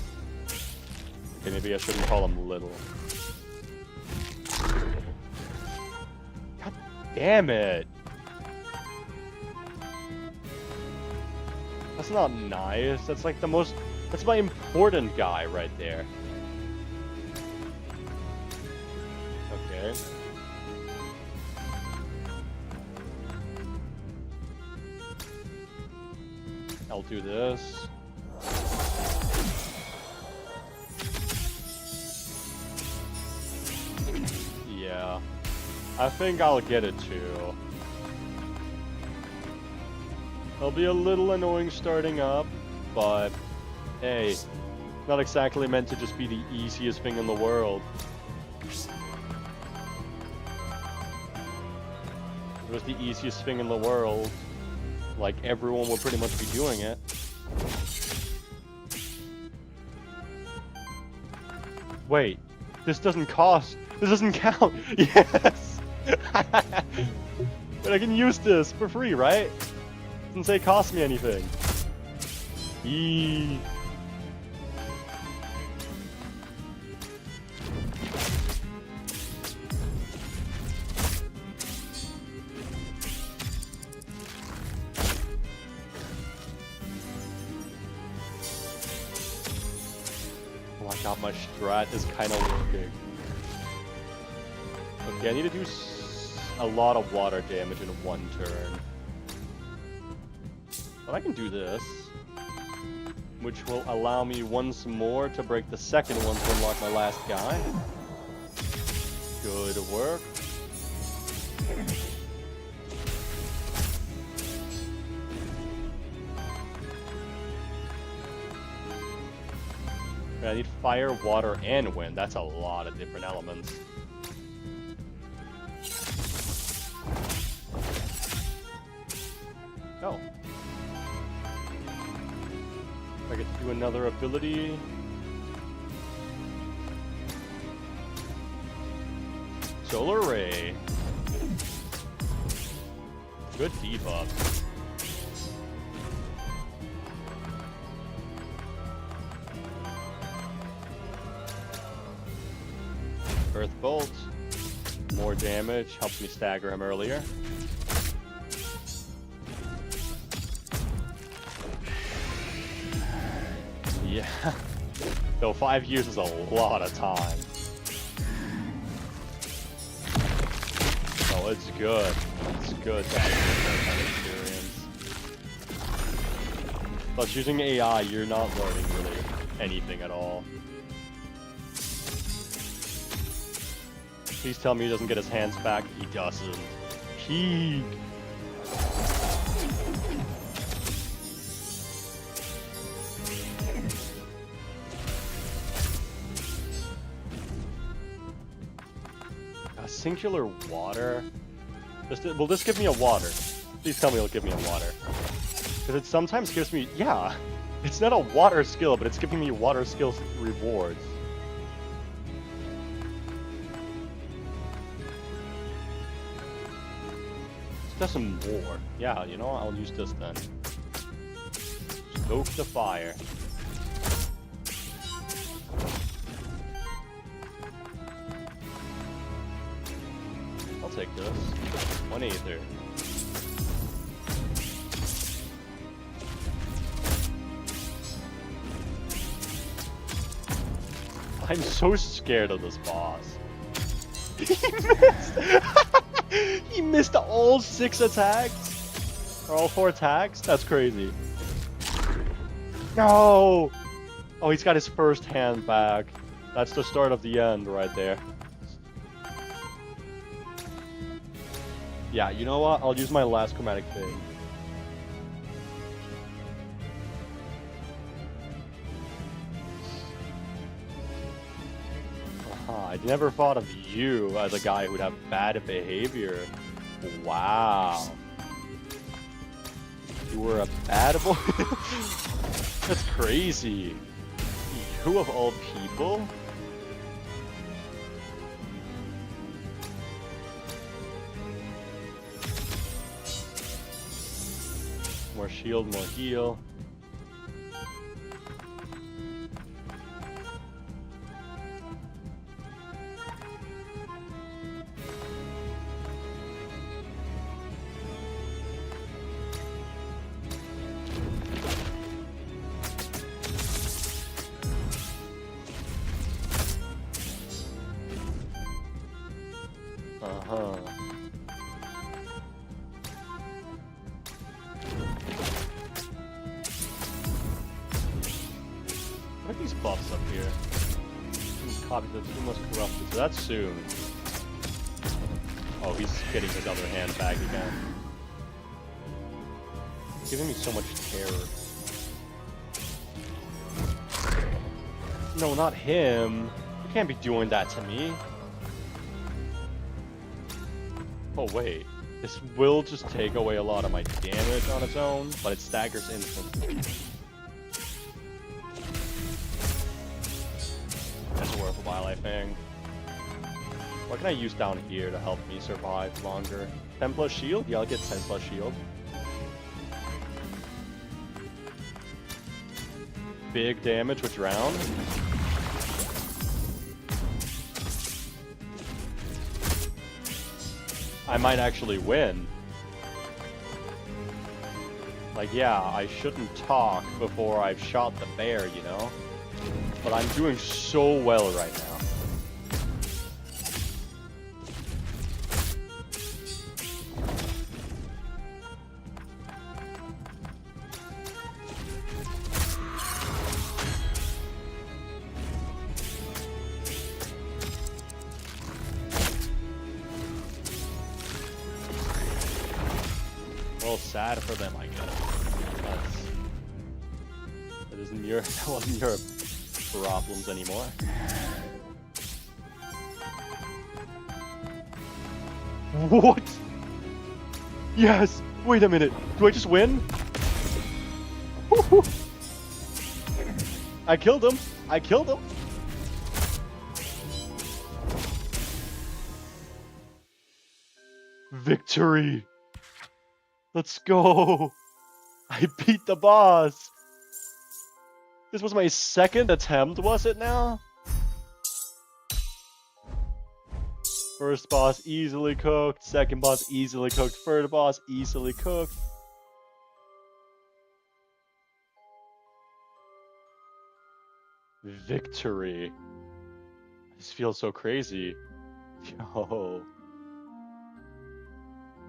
Okay, maybe I shouldn't call him little. God damn it! That's not nice. That's like the most... That's my important guy right there. Okay. I'll do this. Yeah. I think I'll get it too. It'll be a little annoying starting up, but hey, not exactly meant to just be the easiest thing in the world. If it was the easiest thing in the world, like everyone would pretty much be doing it. Wait, this doesn't cost. This doesn't count. Yes. But I can use this for free, right? Doesn't say cost me anything. Eee. Oh my god, my strat is kind of working. Okay, I need to do a lot of water damage in one turn. But I can do this, which will allow me once more to break the second one to unlock my last guy. Good work. I need fire, water, and wind. That's a lot of different elements. Oh. I get to do another ability. Solar Ray. Good debuff. Earth Bolt. More damage. Helps me stagger him earlier. Yeah. Though 5 years is a lot of time. Oh, it's good. It's good to have that kind of experience. Plus, using AI, you're not learning really anything at all. Please tell me he doesn't get his hands back. He doesn't. Peak. Singular water? Will this give me a water? Please tell me it'll give me a water. Because it sometimes gives me... Yeah! It's not a water skill, but it's giving me water skill rewards. Let's do some more. Yeah, you know what? I'll use this then. Stoke the fire. Take this. 1 ether. I'm so scared of this boss. He missed! He missed all 6 attacks? Or all 4 attacks? That's crazy. No! Oh, he's got his first hand back. That's the start of the end right there. Yeah, you know what? I'll use my last chromatic thing. I never thought of you as a guy who would have bad behavior. Wow. You were a bad boy? That's crazy. You of all people? More shield, more heal. Uh-huh. What are these buffs up here? Copy the 2 most corrupted, so that's soon. Oh, he's getting his other hand back again. It's giving me so much terror. No, not him. You can't be doing that to me. Oh wait, this will just take away a lot of my damage on its own, but it staggers instantly. That's worthwhile, I think. What can I use down here to help me survive longer? 10 plus shield? Yeah, I'll get 10 plus shield. Big damage with drown. I might actually win. Like, yeah, I shouldn't talk before I've shot the bear, you know? But I'm doing so well right now. Well, sad for them, I guess. That wasn't your problems anymore. What? Yes! Wait a minute. Do I just win? I killed him. I killed him. Victory. Let's go! I beat the boss! This was my second attempt, was it now? First boss easily cooked, second boss easily cooked, third boss easily cooked. Victory. This feels so crazy. Yo.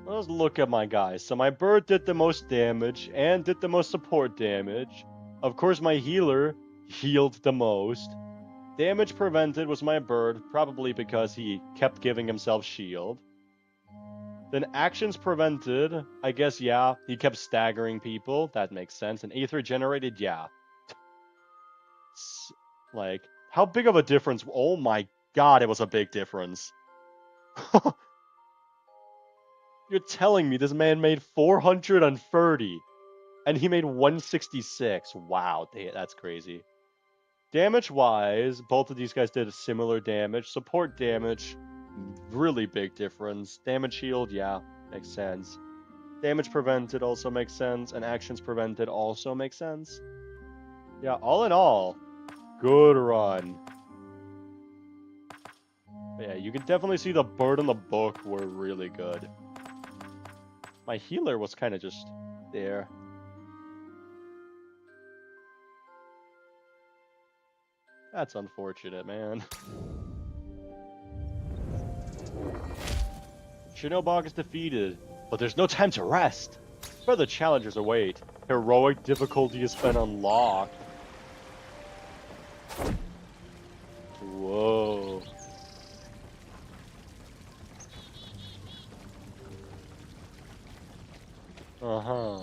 Let's look at my guys. So my bird did the most damage and did the most support damage. Of course, my healer healed the most. Damage prevented was my bird, probably because he kept giving himself shield. Then actions prevented, I guess, yeah, he kept staggering people. That makes sense. And aether generated, yeah. Like, how big of a difference? Oh my god, it was a big difference. You're telling me this man made 430 and he made 166. Wow, that's crazy. Damage-wise, both of these guys did similar damage. Support damage, really big difference. Damage shield, yeah, makes sense. Damage prevented also makes sense, and actions prevented also makes sense. Yeah, all in all, good run. But yeah, you can definitely see the bird and the book were really good. My healer was kind of just there. That's unfortunate, man. Shinobog is defeated, but there's no time to rest. Further challengers await. Heroic difficulty has been unlocked. Whoa. Uh-huh.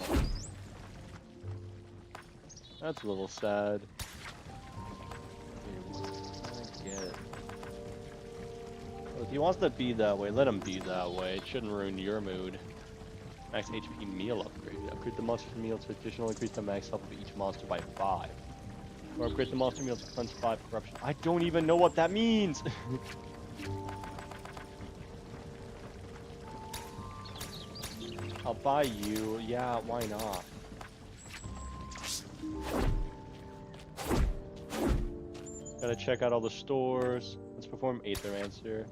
That's a little sad. If he wants to be that way, let him be that way. It shouldn't ruin your mood. Max HP meal upgrade. Upgrade the monster's meal to additionally increase the max health of each monster by 5. Or upgrade the monster meal to cleanse 5 corruption. I don't even know what that means! I'll buy you. Yeah, why not? Gotta check out all the stores. Let's perform athermancer.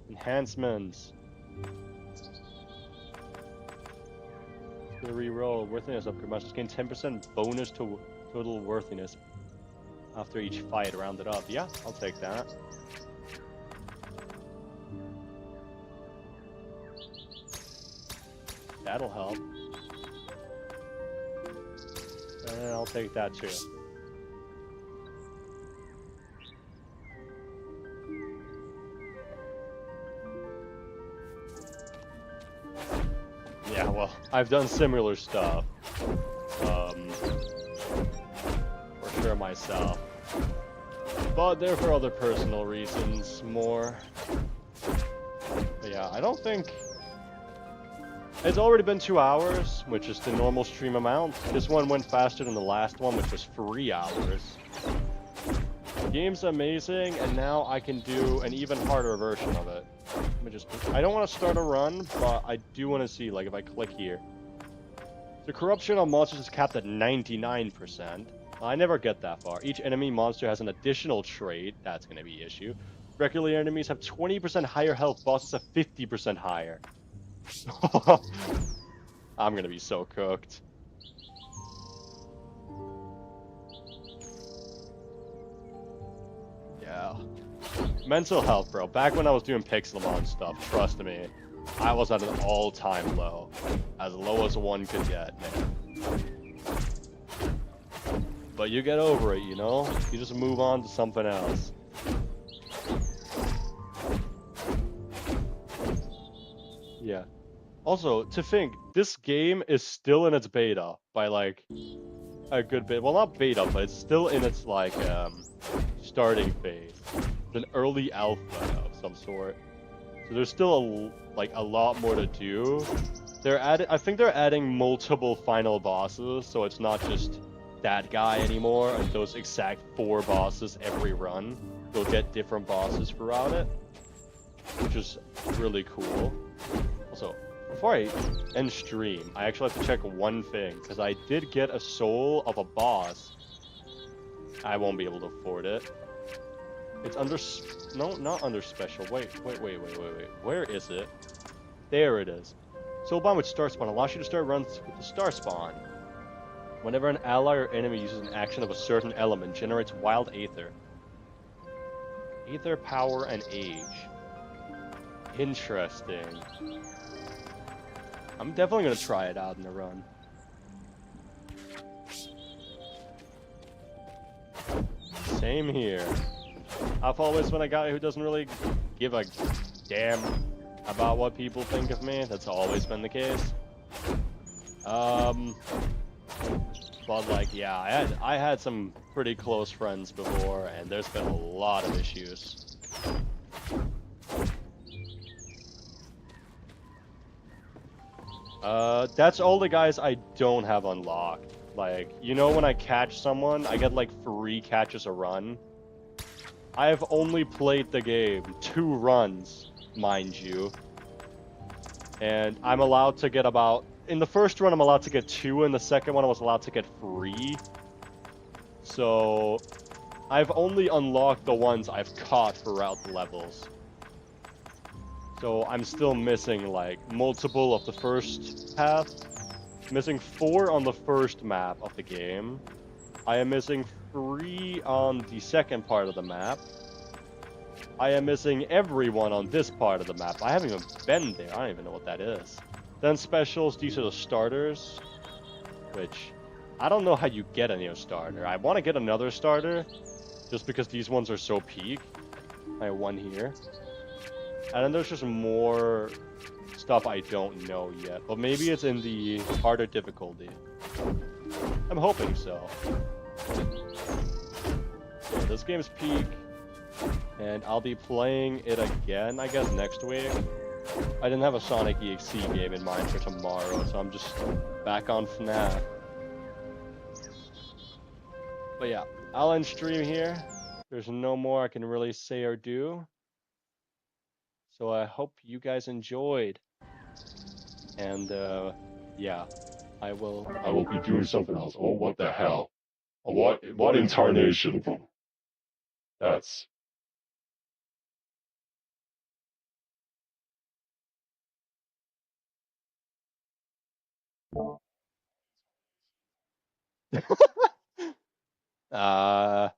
Enhancements. Gonna reroll. Worthiness upgrade. Monsters gain 10% bonus to total worthiness after each fight. Rounded up. Yeah, I'll take that. That'll help. And I'll take that too. Yeah, well, I've done similar stuff. For sure myself. But they're for other personal reasons more. But yeah, I don't think... It's already been 2 hours, which is the normal stream amount. This one went faster than the last one, which was 3 hours. The game's amazing, and now I can do an even harder version of it. Let me just... I don't want to start a run, but I do want to see, like, if I click here. The corruption on monsters is capped at 99%. I never get that far. Each enemy monster has an additional trait. That's going to be an issue. Regular enemies have 20% higher health. Bosses have 50% higher. I'm going to be so cooked. Yeah. Mental health, bro. Back when I was doing Pixelmon stuff, trust me, I was at an all-time low. As low as one could get, man. But you get over it, you know? You just move on to something else. Yeah. Also, to think, this game is still in its beta by, like, a good bit. Well, not beta, but it's still in its, like, starting phase. It's an early alpha of some sort. So there's still, a lot more to do. I think they're adding multiple final bosses, so it's not just that guy anymore, and those exact 4 bosses every run. You'll get different bosses throughout it, which is really cool. Also, before I end stream, I actually have to check one thing, because I did get a soul of a boss. I won't be able to afford it. It's under... No, not under special. Wait. Where is it? There it is. Soulbound with Star Spawn allows you to start runs with the Star Spawn. Whenever an ally or enemy uses an action of a certain element, generates wild aether. Aether, power, and age. Interesting. I'm definitely gonna try it out in the run. Same here. I've always been a guy who doesn't really give a damn about what people think of me. That's always been the case. But like, yeah, I had some pretty close friends before, and there's been a lot of issues. That's all the guys I don't have unlocked. Like, you know, when I catch someone, I get like 3 catches a run. I have only played the game 2 runs, mind you. And I'm allowed to get about... In the first run, I'm allowed to get 2, and the second one I was allowed to get 3. So, I've only unlocked the ones I've caught throughout the levels. So, I'm still missing, like, multiple of the first path. Missing 4 on the first map of the game. I am missing 3 on the second part of the map. I am missing everyone on this part of the map. I haven't even been there. I don't even know what that is. Then specials, these are the starters. Which, I don't know how you get a new starter. I want to get another starter, just because these ones are so peak. I have one here. And then there's just more stuff I don't know yet. But maybe it's in the harder difficulty. I'm hoping so. Yeah, this game's peak. And I'll be playing it again, I guess, next week. I didn't have a Sonic EXE game in mind for tomorrow, so I'm just back on FNAF. But yeah, I'll end stream here. There's no more I can really say or do. So I hope you guys enjoyed. And yeah, I will be doing something else. Oh, what the hell? What incarnation? That's uh